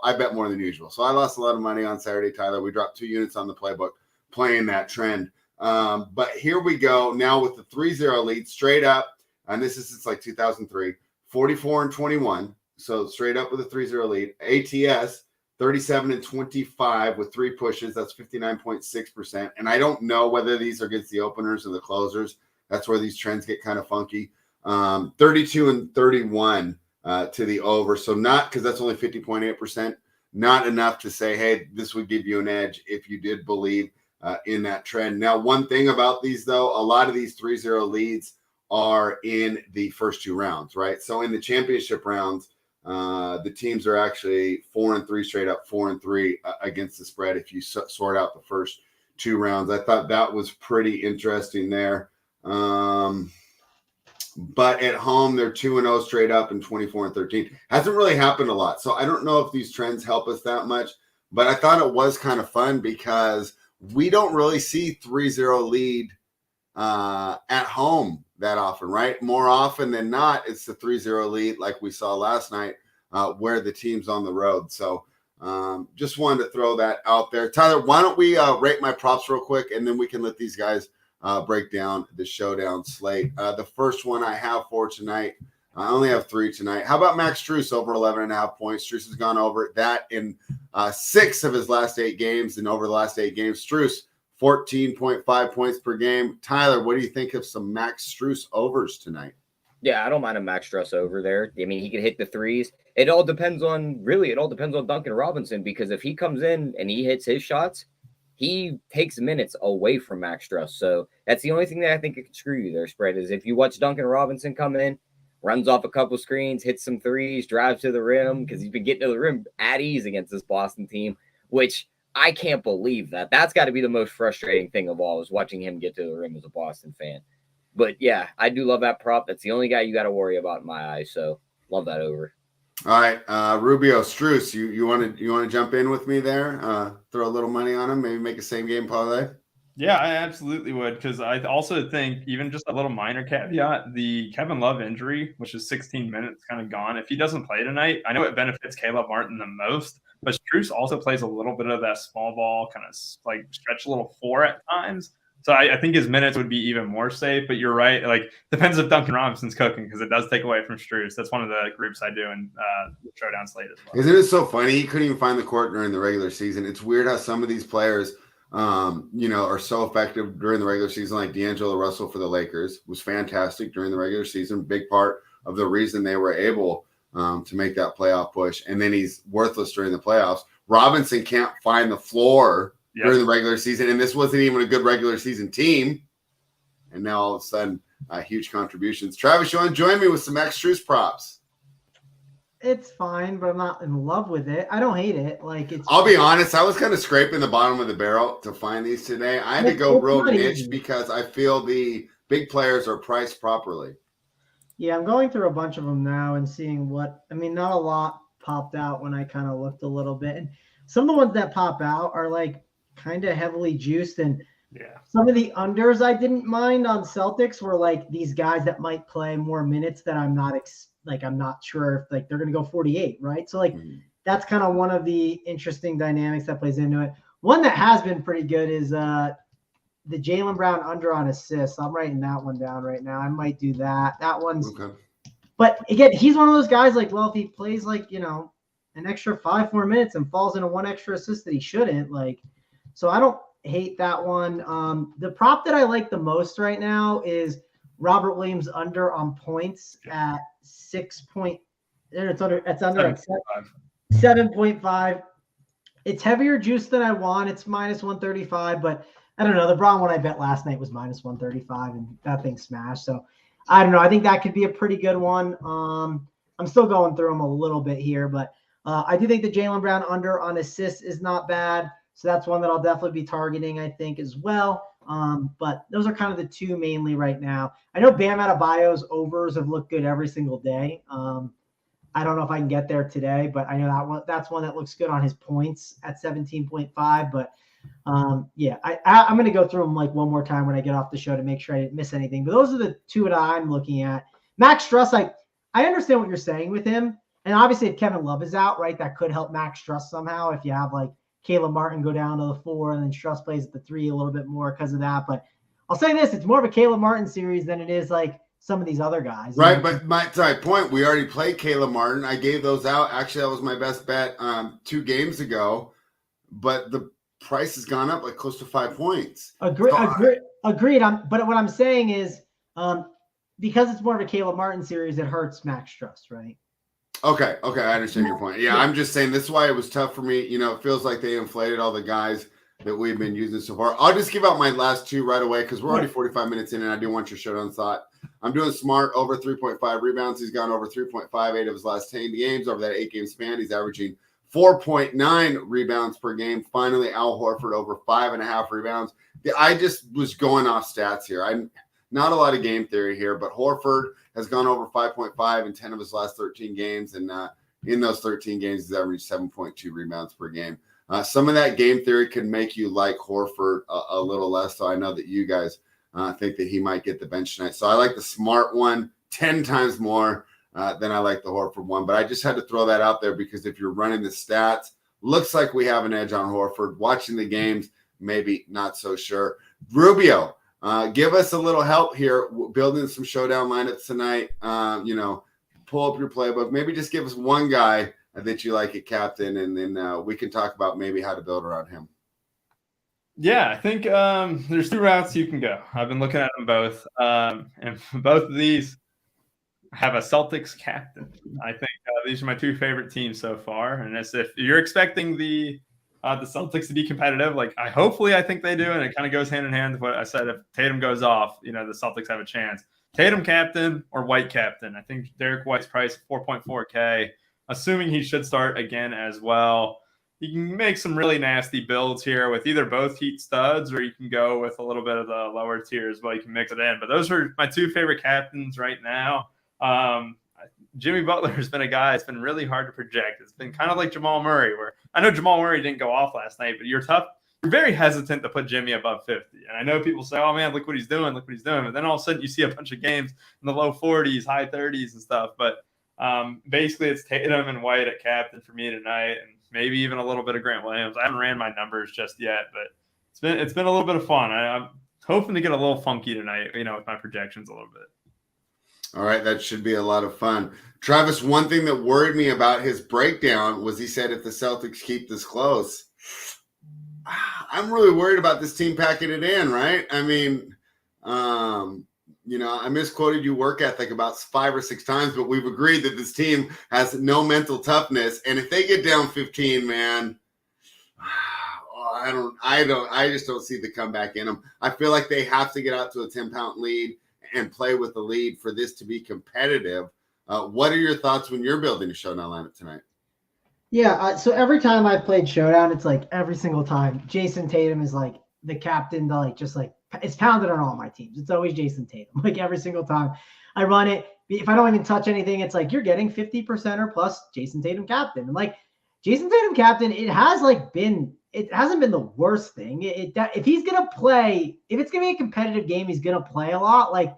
I bet more than usual. So I lost a lot of money on Saturday, Tyler. We dropped 2 units on the playbook. playing that trend. But here we go now with the 3-0 lead straight up. And this is since like 2003, 44-21. So straight up with a 3-0 lead. ATS 37-25 with 3 pushes. That's 59.6%. And I don't know whether these are against the openers or the closers. That's where these trends get kind of funky. 32-31 to the over. So not, because that's only 50.8%, not enough to say, hey, this would give you an edge if you did believe in that trend. Now, one thing about these, though, a lot of these 3-0 leads are in the first 2 rounds, right? So in the championship rounds, the teams are actually 4-3 straight up, 4-3 against the spread if you sort out the first 2 rounds. I thought that was pretty interesting there. But at home, they're 2-0 straight up and 24-13. Hasn't really happened a lot. So I don't know if these trends help us that much, but I thought it was kind of fun because we don't really see 3-0 lead at home that often, right? More often than not, it's the 3-0 lead like we saw last night where the team's on the road. So just wanted to throw that out there. Tyler, why don't we rate my props real quick, and then we can let these guys break down the Showdown slate. The first one I have for tonight, I only have 3 tonight. How about Max Strus over 11.5 points? Strus has gone over that in 6 of his last 8 games, and over the last 8 games, Strus 14.5 points per game. Tyler, what do you think of some Max Strus overs tonight? Yeah, I don't mind a Max Strus over there. I mean, he can hit the threes. It all depends on Duncan Robinson, because if he comes in and he hits his shots, he takes minutes away from Max Strus. So that's the only thing that I think could screw you there, Spread, is if you watch Duncan Robinson come in, runs off a couple screens, hits some threes, drives to the rim, because he's been getting to the rim at ease against this Boston team, which I can't believe that. That's got to be the most frustrating thing of all, is watching him get to the rim as a Boston fan. But yeah, I do love that prop. That's the only guy you got to worry about in my eyes. So love that over. All right, Rubio, Strus, you want to jump in with me there? Throw a little money on him, maybe make a same game parlay. Yeah, I absolutely would, because I also think, even just a little minor caveat, the Kevin Love injury, which is 16 minutes, kind of gone. If he doesn't play tonight, I know it benefits Caleb Martin the most, but Strus also plays a little bit of that small ball, kind of like stretch a little 4 at times. So I think his minutes would be even more safe, but you're right. Like, depends if Duncan Robinson's cooking, because it does take away from Strus. That's one of the groups I do in the Showdown slate as well. Isn't it so funny? He couldn't even find the court during the regular season. It's weird how some of these players, are so effective during the regular season. Like D'Angelo Russell for the Lakers was fantastic during the regular season. Big part of the reason they were able to make that playoff push. And then he's worthless during the playoffs. Robinson can't find the floor during the regular season, and this wasn't even a good regular season team. And now all of a sudden, huge contributions. Travis, you want to join me with some Max Strus props? It's fine, but I'm not in love with it. I don't hate it. I'll be honest, I was kind of scraping the bottom of the barrel to find these today. I had to go real niche because I feel the big players are priced properly. Yeah, I'm going through a bunch of them now and seeing not a lot popped out when I kind of looked a little bit. And some of the ones that pop out are like kind of heavily juiced, and some of the unders I didn't mind on Celtics were like these guys that might play more minutes that I'm not I'm not sure if they're going to go 48, right? So that's kind of one of the interesting dynamics that plays into it. One that has been pretty good is the Jaylen Brown under on assists. I'm writing that one down right now. I might do that. That one's okay. But again, he's one of those guys if he plays an extra 5 more minutes and falls into one extra assist that he shouldn't, so I don't hate that one. The prop that I like the most right now is Robert Williams under on points at 6 point. It's under at 7.5. It's heavier juice than I want. It's minus 135, but I don't know. The Braun one I bet last night was minus 135, and that thing smashed. So I don't know. I think that could be a pretty good one. I'm still going through them a little bit here, but I do think the Jaylen Brown under on assists is not bad. So that's one that I'll definitely be targeting, I think, as well. But those are kind of the two mainly right now. I know Bam Adebayo's overs have looked good every single day. I don't know if I can get there today, but I know that's one that looks good on his points at 17.5. But I'm going to go through them one more time when I get off the show to make sure I didn't miss anything. But those are the two that I'm looking at. Max Strus, I understand what you're saying with him. And obviously if Kevin Love is out, right, that could help Max Strus somehow if you have Caleb Martin go down to the 4, and then Struss plays at the 3 a little bit more because of that. But I'll say this, it's more of a Caleb Martin series than it is like some of these other guys. Right, but to my point, we already played Caleb Martin. I gave those out. Actually, that was my best bet 2 games ago. But the price has gone up like close to 5 points. Agreed. But what I'm saying is because it's more of a Caleb Martin series, it hurts Max Struss, right? Okay, I understand your point. Yeah, I'm just saying this is why it was tough for me. You know, it feels like they inflated all the guys that we've been using so far. I'll just give out my last 2 right away because we're already 45 minutes in, and I do want your showdown thought. I'm doing Smart over 3.5 rebounds. He's gone over 3.58 of his last 10 games. Over that 8-game span, he's averaging 4.9 rebounds per game. Finally, Al Horford over 5.5 rebounds. I just was going off stats here. I'm not a lot of game theory here, but Horford has gone over 5.5 in 10 of his last 13 games, and in those 13 games, he's averaged 7.2 rebounds per game. Some of that game theory can make you like Horford a little less, so I know that you guys think that he might get the bench tonight. So I like the Smart one 10 times more than I like the Horford one, but I just had to throw that out there because if you're running the stats, looks like we have an edge on Horford. Watching the games, maybe not so sure. Rubio, give us a little help here, building some showdown lineups tonight. Pull up your playbook. Maybe just give us one guy that you like at captain, and then we can talk about maybe how to build around him. Yeah, I think there's 2 routes you can go. I've been looking at them both, and both of these have a Celtics captain. I think these are my 2 favorite teams so far, and as if you're expecting the Celtics to be competitive, like I think they do, and it kind of goes hand in hand with what I said. If Tatum goes off, the Celtics have a chance. Tatum captain or White captain. I think Derek White's price 4.4K. Assuming he should start again as well. You can make some really nasty builds here with either both Heat studs, or you can go with a little bit of the lower tier as well. You can mix it in. But those are my 2 favorite captains right now. Jimmy Butler has been a guy it's been really hard to project. It's been kind of like Jamal Murray, where I know Jamal Murray didn't go off last night, but you're very hesitant to put Jimmy above 50. And I know people say, oh, man, look what he's doing. But then all of a sudden you see a bunch of games in the low 40s, high 30s and stuff. But basically, it's Tatum and White at captain for me tonight, and maybe even a little bit of Grant Williams. I haven't ran my numbers just yet, but it's been a little bit of fun. I'm hoping to get a little funky tonight, with my projections a little bit. All right, that should be a lot of fun. Travis, one thing that worried me about his breakdown was he said if the Celtics keep this close, I'm really worried about this team packing it in, right? I mean, I misquoted you work ethic about 5 or 6 times, but we've agreed that this team has no mental toughness. And if they get down 15, man, I just don't see the comeback in them. I feel like they have to get out to a 10-point lead and play with the lead for this to be competitive. What are your thoughts when you're building a showdown lineup tonight? Yeah, so every time I've played Showdown, it's like every single time Jason Tatum is like the captain it's pounded on all my teams. It's always Jason Tatum. Like every single time I run it, if I don't even touch anything, it's like you're getting 50% or plus Jason Tatum captain. And like Jason Tatum captain, it hasn't been the worst thing. If he's gonna play, if it's gonna be a competitive game, he's gonna play a lot. Like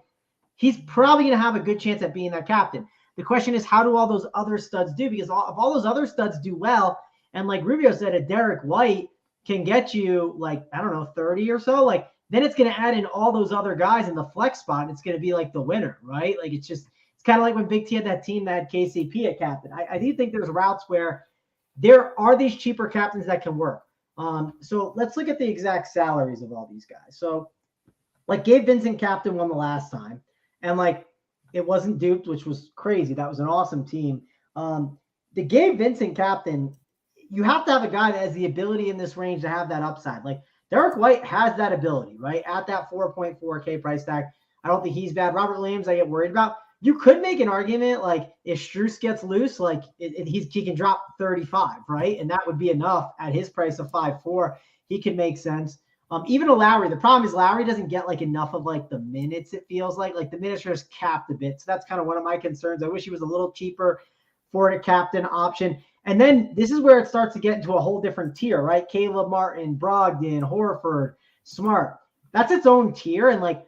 he's probably gonna have a good chance at being that captain. The question is, how do all those other studs do? Because if all those other studs do well, and like Rubio said, a Derek White can get you 30 or so, like then it's going to add in all those other guys in the flex spot, and it's going to be like the winner, right? Like it's kind of like when Big T had that team that had KCP at captain. I do think there's routes where there are these cheaper captains that can work. So let's look at the exact salaries of all these guys. So like Gabe Vincent captain won the last time, and like it wasn't duped, which was crazy. That was an awesome team. The Gabe Vincent captain, you have to have a guy that has the ability in this range to have that upside. Like Derek White has that ability, right? At that 4.4K price tag. I don't think he's bad. Robert Williams, I get worried about. You could make an argument like if Strus gets loose, like he can drop 35, right? And that would be enough at his price of 5.4. He could make sense. Even a Lowry, the problem is Lowry doesn't get like enough of like the minutes. It feels like the minutes are just capped a bit. So that's kind of one of my concerns. I wish he was a little cheaper for a captain option. And then this is where it starts to get into a whole different tier, right? Caleb Martin, Brogdon, Horford, Smart. That's its own tier. And like,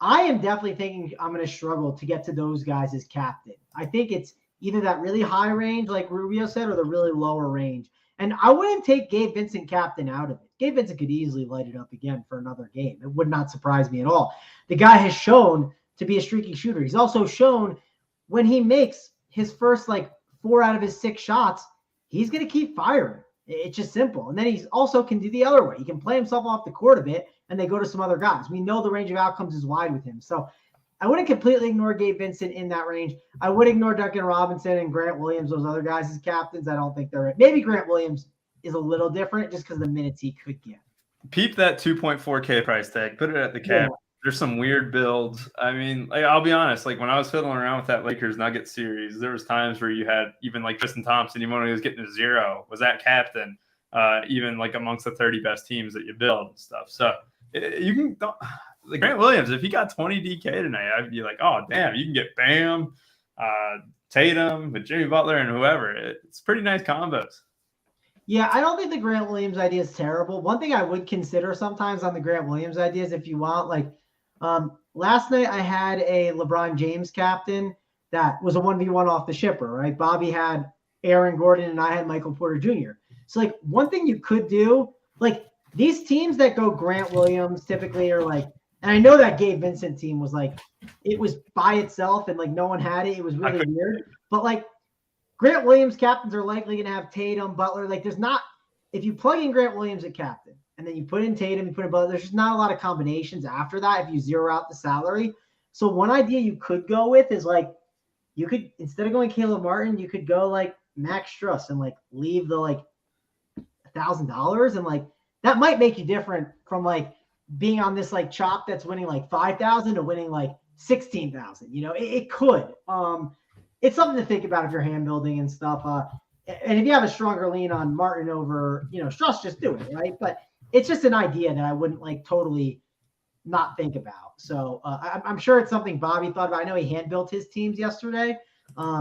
I am definitely thinking I'm going to struggle to get to those guys as captain. I think it's either that really high range, like Rubio said, or the really lower range. And I wouldn't take Gabe Vincent captain out of it. Gabe Vincent could easily light it up again for another game. It would not surprise me at all. The guy has shown to be a streaky shooter. He's also shown when he makes his first 4 out of his 6 shots, he's going to keep firing. It's just simple. And then he also can do the other way. He can play himself off the court a bit and they go to some other guys. We know the range of outcomes is wide with him. So I wouldn't completely ignore Gabe Vincent in that range. I would ignore Duncan Robinson and Grant Williams, those other guys as captains. I don't think they're – maybe Grant Williams is a little different just because of the minutes he could get. Peep that 2.4K price tag. Put it at the cap. Yeah. There's some weird builds. I mean, I'll be honest. When I was fiddling around with that Lakers Nuggets series, there was times where you had even Tristan Thompson, even when he was getting a 0, was that captain, even amongst the 30 best teams that you build and stuff. So you can – Grant Williams, if he got 20 DK tonight, I'd be like, oh, damn, you can get Bam, Tatum, with Jimmy Butler and whoever. It's pretty nice combos. Yeah, I don't think the Grant Williams idea is terrible. One thing I would consider sometimes on the Grant Williams ideas, if you want, last night I had a LeBron James captain that was a 1v1 off the shipper, right? Bobby had Aaron Gordon and I had Michael Porter Jr. So one thing you could do, these teams that go Grant Williams typically are and I know that Gabe Vincent team was it was by itself and no one had it. It was really weird. But Grant Williams captains are likely going to have Tatum, Butler. There's not, if you plug in Grant Williams at captain and then you put in Tatum, you put in Butler, there's just not a lot of combinations after that if you zero out the salary. So one idea you could go with is you could, instead of going Caleb Martin, you could go Max Struss and leave the $1,000 and that might make you different from being on this chop that's winning 5,000 to winning 16,000. It could. It's something to think about if you're hand building and stuff. And if you have a stronger lean on Martin over, Struss, just do it, right? But it's just an idea that I wouldn't totally not think about. So I'm sure it's something Bobby thought about. I know he hand built his teams yesterday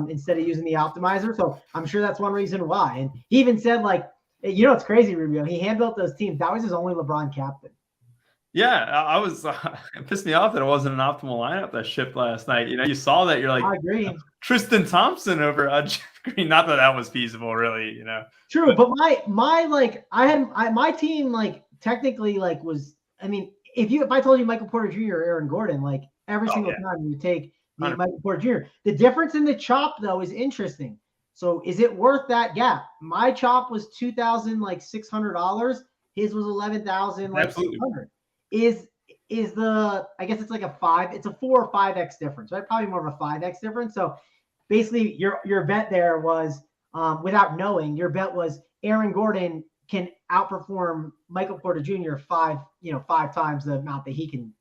instead of using the optimizer. So I'm sure that's one reason why. And he even said it's crazy, Rubio. He hand built those teams. That was his only LeBron captain. Yeah, I was it pissed me off that it wasn't an optimal lineup that shipped last night. You saw that you're I agree. Tristan Thompson over Jeff Green. Not that was feasible, really. True, but my team technically was. I mean, if I told you Michael Porter Jr. or Aaron Gordon, every single time you take Michael Porter Jr. The difference in the chop though is interesting. So is it worth that gap? My chop was $2,600. His was $11,600. Is the, I guess it's it's a 4 or 5x difference, right? Probably more of a 5x difference. So basically your bet there was, without knowing, your bet was Aaron Gordon can outperform Michael Porter Jr. 5 times the amount that he can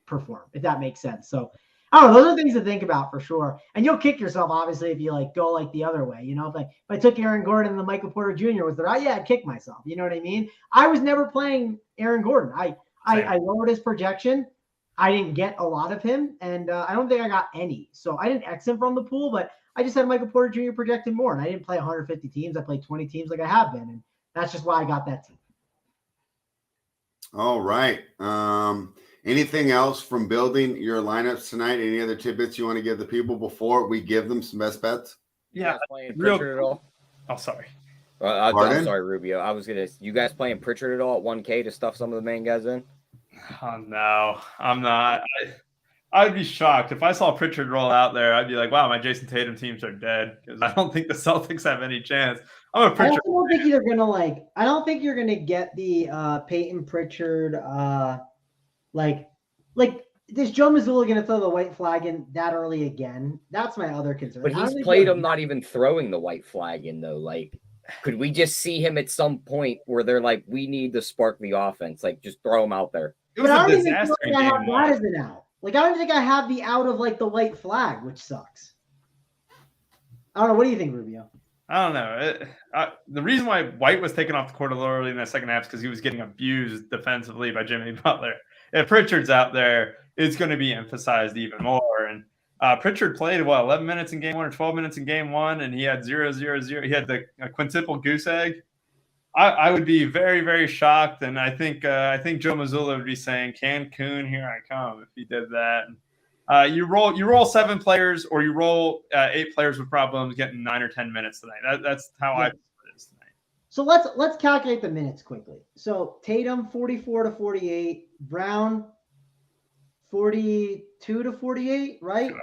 perform, if that makes sense. So I don't know, those are things to think about for sure. And you'll kick yourself, obviously, if you go the other way. If I took Aaron Gordon and the Michael Porter Jr. was the right, I'd kick myself. You know what I mean? I was never playing Aaron Gordon. I lowered his projection. I didn't get a lot of him, and I don't think I got any. So I didn't X him from the pool, but I just had Michael Porter Jr. projected more, and I didn't play 150 teams. I played 20 teams like I have been, and that's just why I got that team. All right. Anything else from building your lineups tonight? Any other tidbits you want to give the people before we give them some best bets? Yeah. Playing Pritchard at all? Oh, sorry. I'm sorry, Rubio. I was you guys playing Pritchard at all at 1K to stuff some of the main guys in? Oh, no, I'm not. I'd be shocked if I saw Pritchard roll out there. I'd be like, wow, my Jason Tatum teams are dead because I don't think the Celtics have any chance. I'm a Pritchard. I don't think you're gonna I don't think you're gonna get the Peyton Pritchard is Joe Mazzulla gonna throw the white flag in that early again? That's my other concern. But he's played him not even throwing the white flag in though. Could we just see him at some point where they're we need to spark the offense? Just throw him out there. It was a disaster game. I have that as an out. I don't think I have the out of the white flag, which sucks. I don't know. What do you think, Rubio? I don't know. The reason why White was taken off the court a little early in the second half is because he was getting abused defensively by Jimmy Butler. If Pritchard's out there, it's going to be emphasized even more. And Pritchard played 11 minutes in game 1 or 12 minutes in game 1, and he had 0-0-0. He had the quintuple goose egg. I would be very, very shocked, and I think Joe Mazzulla would be saying, "Cancun, here I come," if he did that. You roll 7 players, or you roll 8 players with problems getting 9 or 10 minutes tonight. That's how I feel it is tonight. So let's calculate the minutes quickly. So Tatum 44 to 48, Brown 42 to 48, right?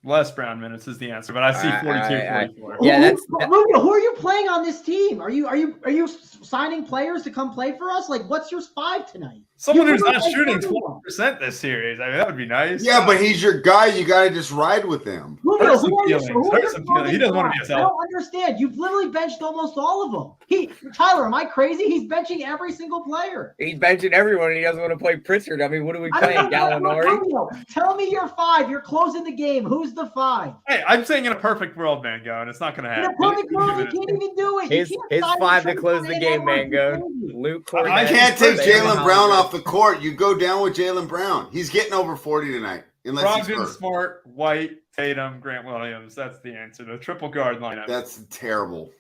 Less Brown minutes is the answer, but I see 42, 44. Yeah, Rubio, who are you playing on this team? Are you signing players to come play for us? Like, what's your 5 tonight? Someone who's not shooting 12% this series. I mean, that would be nice. Yeah, but he's your guy. You got to just ride with him. Rubio, He doesn't want to be a Celtic. I don't understand. You've literally benched almost all of them. Tyler, am I crazy? He's benching every single player. He's benching everyone, and he doesn't want to play Pritchard. I mean, what are we playing, Gallinari? Tell me your 5. You're closing the game. Who's the 5? Hey, I'm saying in a perfect world, Mangone, it's not going to happen. In a perfect world, you can't even do it. His 5 to close the game, Mangone. Luke Cornett. I can't take Jaylen Brown off the court. You go down with Jaylen Brown. He's getting over 40 tonight. Brogdon, Smart, White, Tatum, Grant Williams. That's the answer. The triple guard lineup. That's terrible.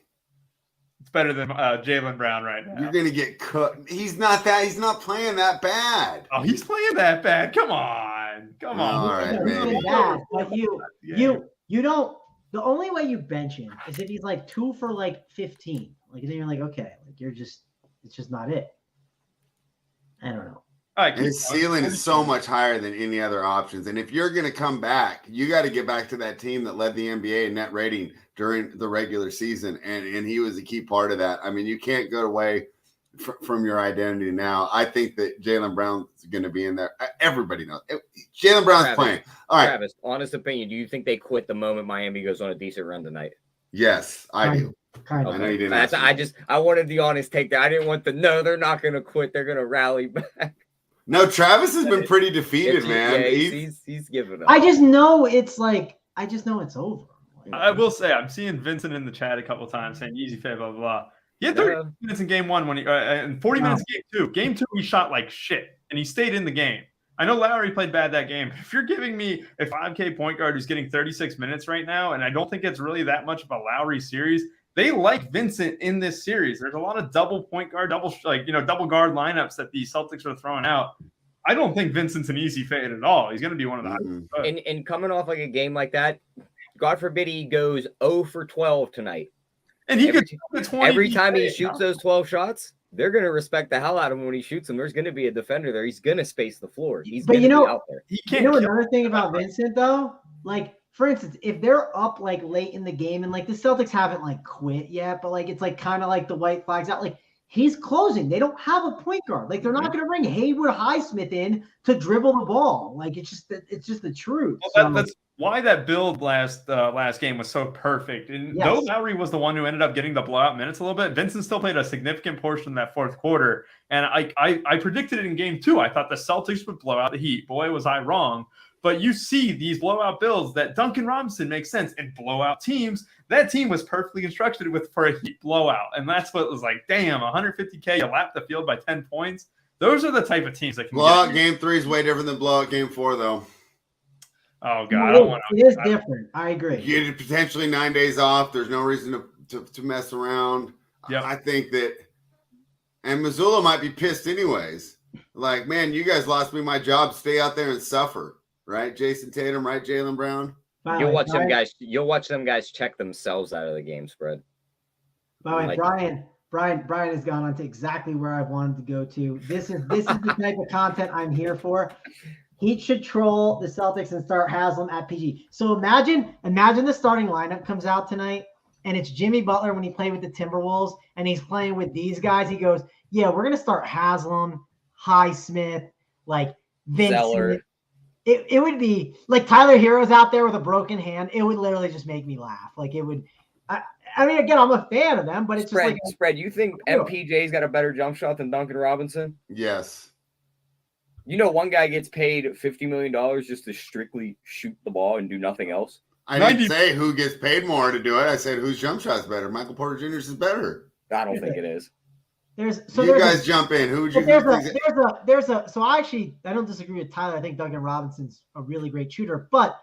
It's better than Jaylen Brown right now. You're going to get cut. He's not playing that bad. Oh, he's playing that bad. Come on. All right, man. Bad, but you don't. The only way you bench him is if he's like 2 for like 15. Like then you're like, okay, like it's just not it. I don't know. All right, his ceiling is so much higher than any other options. And if you're going to come back, you got to get back to that team that led the NBA in net rating during the regular season. And he was a key part of that. I mean, you can't go away from your identity now. I think that Jaylen Brown's going to be in there. Everybody knows. Jaylen Brown's playing. All right. Travis, honest opinion, do you think they quit the moment Miami goes on a decent run tonight? Yes, I do. Kind of. I know you didn't. I wanted the honest take there. I didn't want no, they're not going to quit. They're going to rally back. No, Travis has been pretty defeated, man. Yeah, he's giving up. I just know it's over. I will say, I'm seeing Vincent in the chat a couple times saying easy fade, blah, blah, blah. He had 30 minutes in game 1 and 40 minutes in game 2. Game 2, he shot like shit, and he stayed in the game. I know Lowry played bad that game. If you're giving me a 5K point guard who's getting 36 minutes right now, and I don't think it's really that much of a Lowry series, they like Vincent in this series. There's a lot of double point guard, double guard lineups that the Celtics are throwing out. I don't think Vincent's an easy fade at all. He's going to be one of the And coming off like a game like that, God forbid he goes 0 for 12 tonight. And he could 20 every time he shoots those 12 shots, they're going to respect the hell out of him when he shoots them. There's going to be a defender there. He's going to space the floor. He's going to be out there. He can't. You know another thing about Vincent though, like for instance, if they're up like late in the game and like the Celtics haven't like quit yet, but like it's like kind of like the white flags out, like he's closing. They don't have a point guard. Like they're not going to bring Haywood Highsmith in to dribble the ball. Like it's just the truth. Well, that's why that build last game was so perfect. And though Lowry was the one who ended up getting the blowout minutes a little bit, Vincent still played a significant portion of that fourth quarter. And I predicted it in game 2. I thought the Celtics would blow out the Heat. Boy, was I wrong. But you see these blowout builds that Duncan Robinson makes sense in blowout teams. That team was perfectly constructed for a Heat blowout. And that's what was like, damn, 150K, you lap the field by 10 points. Those are the type of teams that can blowout game 3 is way different than blowout game 4, though. Oh, God. It is different. I agree. You get potentially 9 days off. There's no reason to mess around. Yep. I think that – and Missoula might be pissed anyways. Like, man, you guys lost me my job. Stay out there and suffer. Right, Jason Tatum, right, Jaylen Brown. You'll watch them guys check themselves out of the game spread. By the way, Brian has gone on to exactly where I wanted to go to. This is the type of content I'm here for. Heat should troll the Celtics and start Haslam at PG. So imagine the starting lineup comes out tonight, and it's Jimmy Butler when he played with the Timberwolves, and he's playing with these guys. He goes, "Yeah, we're gonna start Haslam, Highsmith, like Vincent." Zeller. It would be like Tyler Hero's out there with a broken hand. It would literally just make me laugh. Like it would. I mean, again, I'm a fan of them, but it's just like spread. You think MPJ's got a better jump shot than Duncan Robinson? Yes. You know, one guy gets paid $50 million just to strictly shoot the ball and do nothing else. I didn't say who gets paid more to do it. I said whose jump shot's better. Michael Porter Jr.'s is better. I don't think it is. You guys jump in. Who would you? So I don't disagree with Tyler. I think Duncan Robinson's a really great shooter, but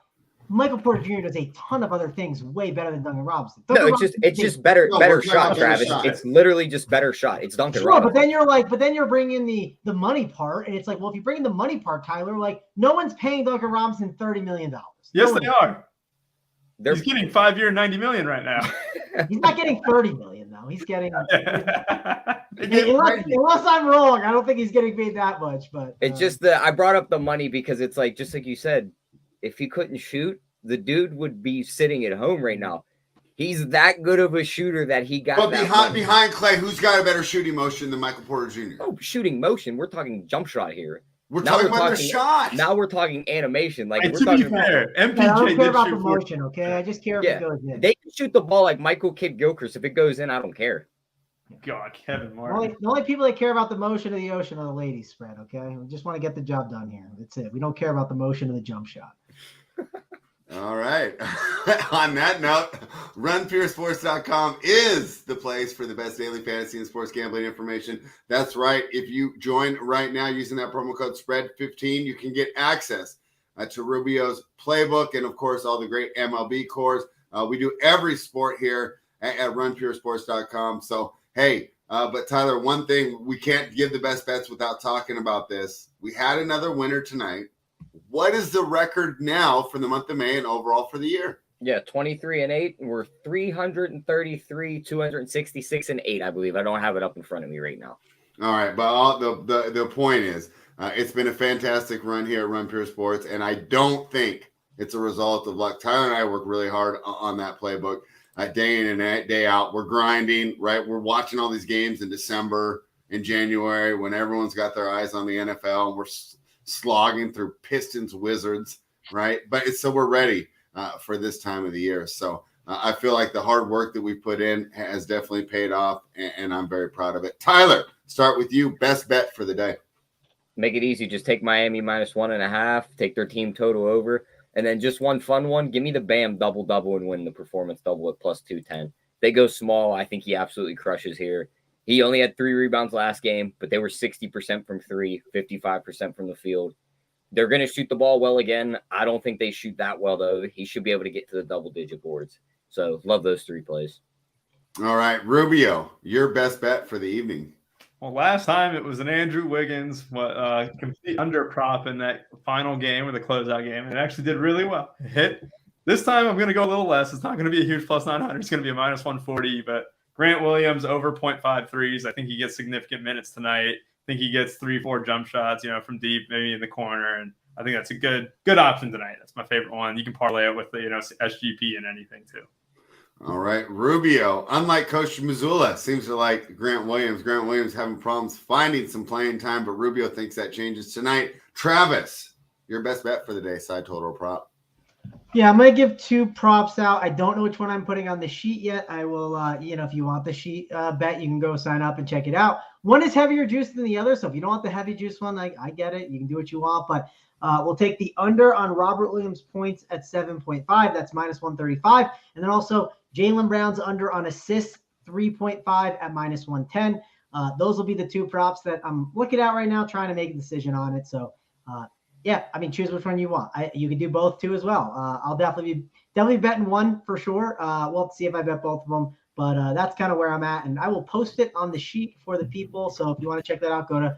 Michael Porter Jr. does a ton of other things way better than Duncan Robinson. It's just better shot, Travis. Shot. It's literally just better shot. It's Duncan Robinson. But then you're bringing in the money part, and it's like, well, if you bring in the money part, Tyler, like no one's paying Duncan Robinson $30 million. Yes, they are. He's getting 5-year $90 million right now. He's not getting 30 million though. He's getting Unless unless I'm wrong, I don't think he's getting paid that much. But it's just that I brought up the money because it's like, just like you said, if he couldn't shoot, the dude would be sitting at home right now. He's that good of a shooter that he got. But behind Clay, who's got a better shooting motion than Michael Porter Jr.? Oh, shooting motion. We're talking jump shot here. We're talking about their shot. Now we're talking animation. Like, and we're to talking be fair, I MPJ don't care about the shoot motion, okay? I just care if it goes in. They can shoot the ball like Michael Kidd-Gilchrist. If it goes in, I don't care. God, Kevin Martin. The only people that care about the motion of the ocean are the ladies, Spread, okay? We just want to get the job done here. That's it. We don't care about the motion of the jump shot. All right. On that note, runpuresports.com is the place for the best daily fantasy and sports gambling information. That's right. If you join right now using that promo code SPREAD15, you can get access to Rubio's playbook and, of course, all the great MLB cores. We do every sport here at runpuresports.com. So, hey, but Tyler, one thing, we can't give the best bets without talking about this. We had another winner tonight. What is the record now for the month of May and overall for the year? Yeah, 23-8. We're 333, 266 and 8, I believe. I don't have it up in front of me right now. All right, but the point is, it's been a fantastic run here at Run Pure Sports, and I don't think it's a result of luck. Tyler and I work really hard on that playbook, day in and day out. We're grinding, right? We're watching all these games in December, in January, when everyone's got their eyes on the NFL, and we're slogging through Pistons, Wizards, right? But so we're ready for this time of the year. So I feel like the hard work that we put in has definitely paid off, and I'm very proud of it. Tyler, start with you. Best bet for the day. Make it easy. Just take Miami -1.5, take their team total over, and then just one fun one. Give me the Bam double-double and win the performance double at +210. They go small. I think he absolutely crushes here. He only had 3 rebounds last game, but they were 60% from 3, 55% from the field. They're going to shoot the ball well again. I don't think they shoot that well, though. He should be able to get to the double-digit boards. So, love those 3 plays. All right, Rubio, your best bet for the evening. Well, last time it was an Andrew Wiggins complete under prop in that final game or the closeout game. It actually did really well. It hit. This time I'm going to go a little less. It's not going to be a huge +900. It's going to be a -140, but Grant Williams over 0.5 threes. I think he gets significant minutes tonight. I think he gets 3-4 jump shots, from deep, maybe in the corner. And I think that's a good option tonight. That's my favorite one. You can parlay it with the, SGP and anything too. All right. Rubio, unlike Coach Missoula, seems to like Grant Williams. Grant Williams having problems finding some playing time, but Rubio thinks that changes tonight. Travis, your best bet for the day, side total or prop. Yeah, I'm going to give 2 props out. I don't know which one I'm putting on the sheet yet. I will, if you want the sheet bet, you can go sign up and check it out. One is heavier juice than the other. So if you don't want the heavy juice one, I get it. You can do what you want. But we'll take the under on Robert Williams points at 7.5. That's -135. And then also Jaylen Brown's under on assists 3.5 at -110. Those will be the 2 props that I'm looking at right now, trying to make a decision on it. So, yeah, I mean, choose which one you want. You can do both too as well. I'll definitely betting one for sure. We'll see if I bet both of them, but that's kind of where I'm at, and I will post it on the sheet for the people. So if you want to check that out, go to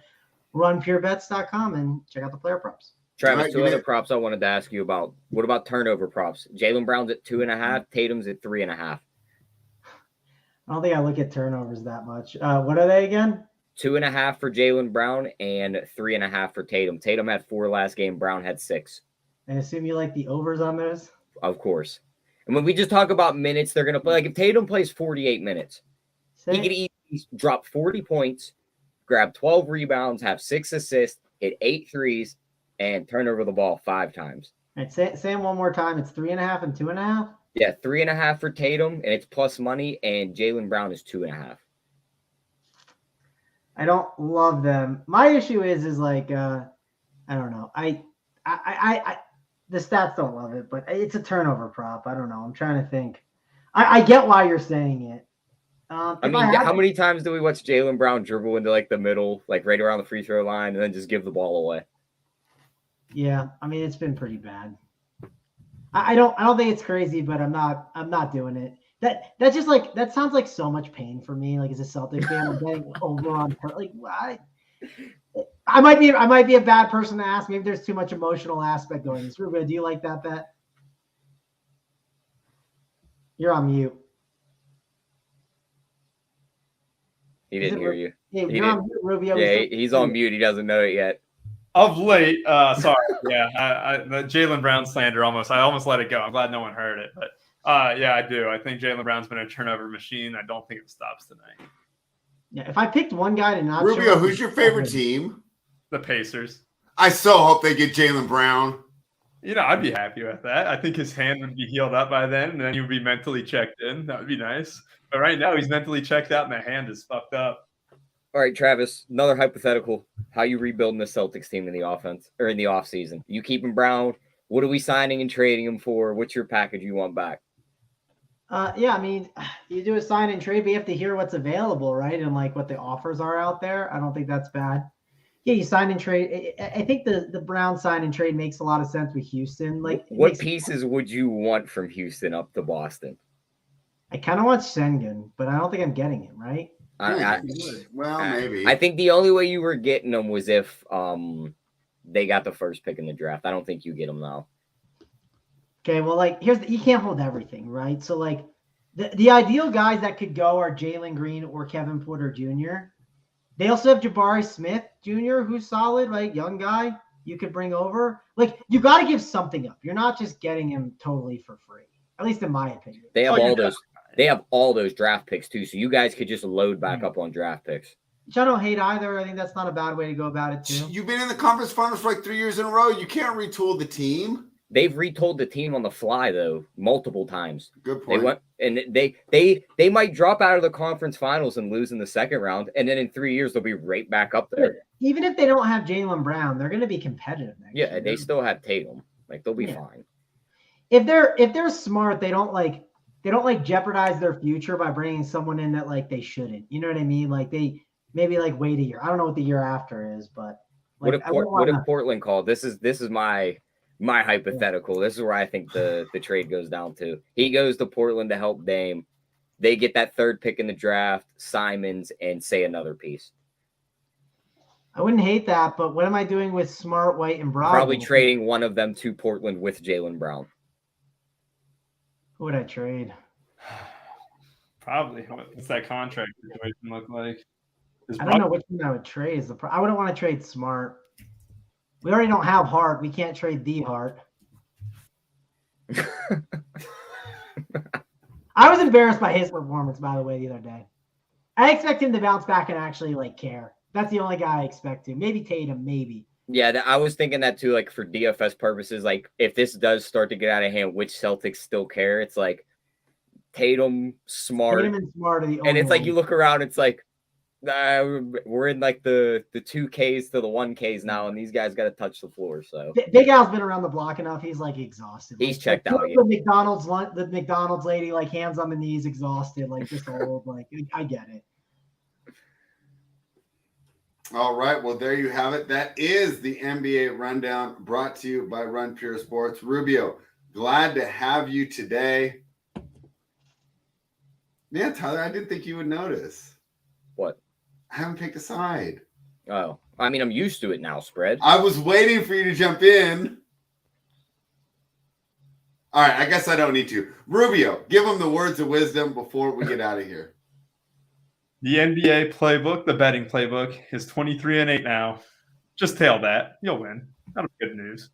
runpurebets.com and check out the player props. Travis, right, 2 other props I wanted to ask you about. What about turnover props? Jaylen Brown's at 2.5, Tatum's at 3.5. I don't think I look at turnovers that much. What are they again? 2.5 for Jaylen Brown and 3.5 for Tatum. Tatum had 4 last game. Brown had 6. I assume you like the overs on those? Of course. And when we just talk about minutes, they're going to play. Like if Tatum plays 48 minutes, he could easily drop 40 points, grab 12 rebounds, have 6 assists, hit 8 threes, and turn over the ball 5 times. All right, say it one more time. It's 3.5 and 2.5? Yeah, 3.5 for Tatum, and it's plus money, and Jaylen Brown is 2.5. I don't love them. My issue is like I don't know. I the stats don't love it, but it's a turnover prop. I don't know. I'm trying to think. I get why you're saying it. How many times do we watch Jaylen Brown dribble into like the middle, like right around the free throw line, and then just give the ball away? Yeah, I mean it's been pretty bad. I don't think it's crazy, but I'm not doing it. That's just like that sounds like so much pain for me. Like as a Celtics fan, I'm getting over on like why. I might be a bad person to ask. Maybe there's too much emotional aspect going. Rubio, do you like that bet? You're on mute. He Is didn't it hear Ru- you. Hey, He you're on didn't. mute, Rubio. Yeah, he's on mute. He doesn't know it yet. Of late, sorry, yeah, the Jaylen Brown slander I almost let it go. I'm glad no one heard it, but yeah, I do. I think Jaylen Brown's been a turnover machine. I don't think it stops tonight. Yeah, if I picked one guy to not Rubio, show up, who's your favorite team? The Pacers. I so hope they get Jaylen Brown. You know, I'd be happy with that. I think his hand would be healed up by then, and then he would be mentally checked in. That would be nice. But right now, he's mentally checked out, and the hand is fucked up. All right, Travis, another hypothetical. How you rebuilding the Celtics team in the offense or in the offseason? You keeping Brown? What are we signing and trading him for? What's your package you want back? Yeah, I mean, you do a sign and trade, but you have to hear what's available, right? And like what the offers are out there. I don't think that's bad. Yeah, you sign and trade. I think the Brown sign and trade makes a lot of sense with Houston. Like, what pieces would you want from Houston up to Boston? I kind of want Sengun, but I don't think I'm getting him, right? Maybe. I think the only way you were getting them was if they got the first pick in the draft. I don't think you get them now. Okay, well, like you can't hold everything, right? So like the ideal guys that could go are Jalen Green or Kevin Porter Jr. They also have Jabari Smith Jr., who's solid, right? Young guy you could bring over. Like you got to give something up. You're not just getting him totally for free, at least in my opinion. They have all those. They have all those draft picks too, so you guys could just load back up on draft picks. Which I don't hate either. I think that's not a bad way to go about it too. You've been in the conference finals for like 3 years in a row. You can't retool the team. They've retooled the team on the fly though multiple times. Good point. They went and they might drop out of the conference finals and lose in the second round, and then in 3 years they'll be right back up there. Even if they don't have Jaylen Brown, they're going to be competitive next year. Yeah, they still have Tatum. Like they'll be fine. If they're smart, they don't jeopardize their future by bringing someone in that like they shouldn't. You know what I mean? Like they maybe like wait a year. I don't know what the year after is, but like, what if Portland called? This is my hypothetical. This is where I think the trade goes down to. He goes to Portland to help Dame. They get that third pick in the draft, Simons, and say another piece. I wouldn't hate that, but what am I doing with Smart, White, and Brogdon? Probably trading one of them to Portland with Jaylen Brown. Who would I trade? Probably. What's that contract situation look like? I don't know which one I would trade. I wouldn't want to trade Smart. We already don't have Hart. We can't trade the Hart. I was embarrassed by his performance, by the way, the other day. I expect him to bounce back and actually like care. That's the only guy I expect to. Maybe Tatum, maybe. Yeah, I was thinking that too, like for DFS purposes, like if this does start to get out of hand, which Celtics still care? It's like Tatum, Smart. Tatum and Smart are the only and it's like ones. you look around, it's like we're in like the 2Ks to the 1Ks now, and these guys got to touch the floor. So Big Al's been around the block enough. He's like exhausted. He's like, checked out. The McDonald's lady, like hands on the knees, exhausted, like just old. Like I get it. All right. Well, there you have it. That is the NBA Rundown brought to you by Run Pure Sports. Rubio, glad to have you today. Yeah, Tyler, I didn't think you would notice. What? I haven't picked a side. Oh, I mean, I'm used to it now, spread. I was waiting for you to jump in. All right. I guess I don't need to. Rubio, give them the words of wisdom before we get out of here. The NBA playbook, the betting playbook, is 23-8 now. Just tail that. You'll win. That'll be good news.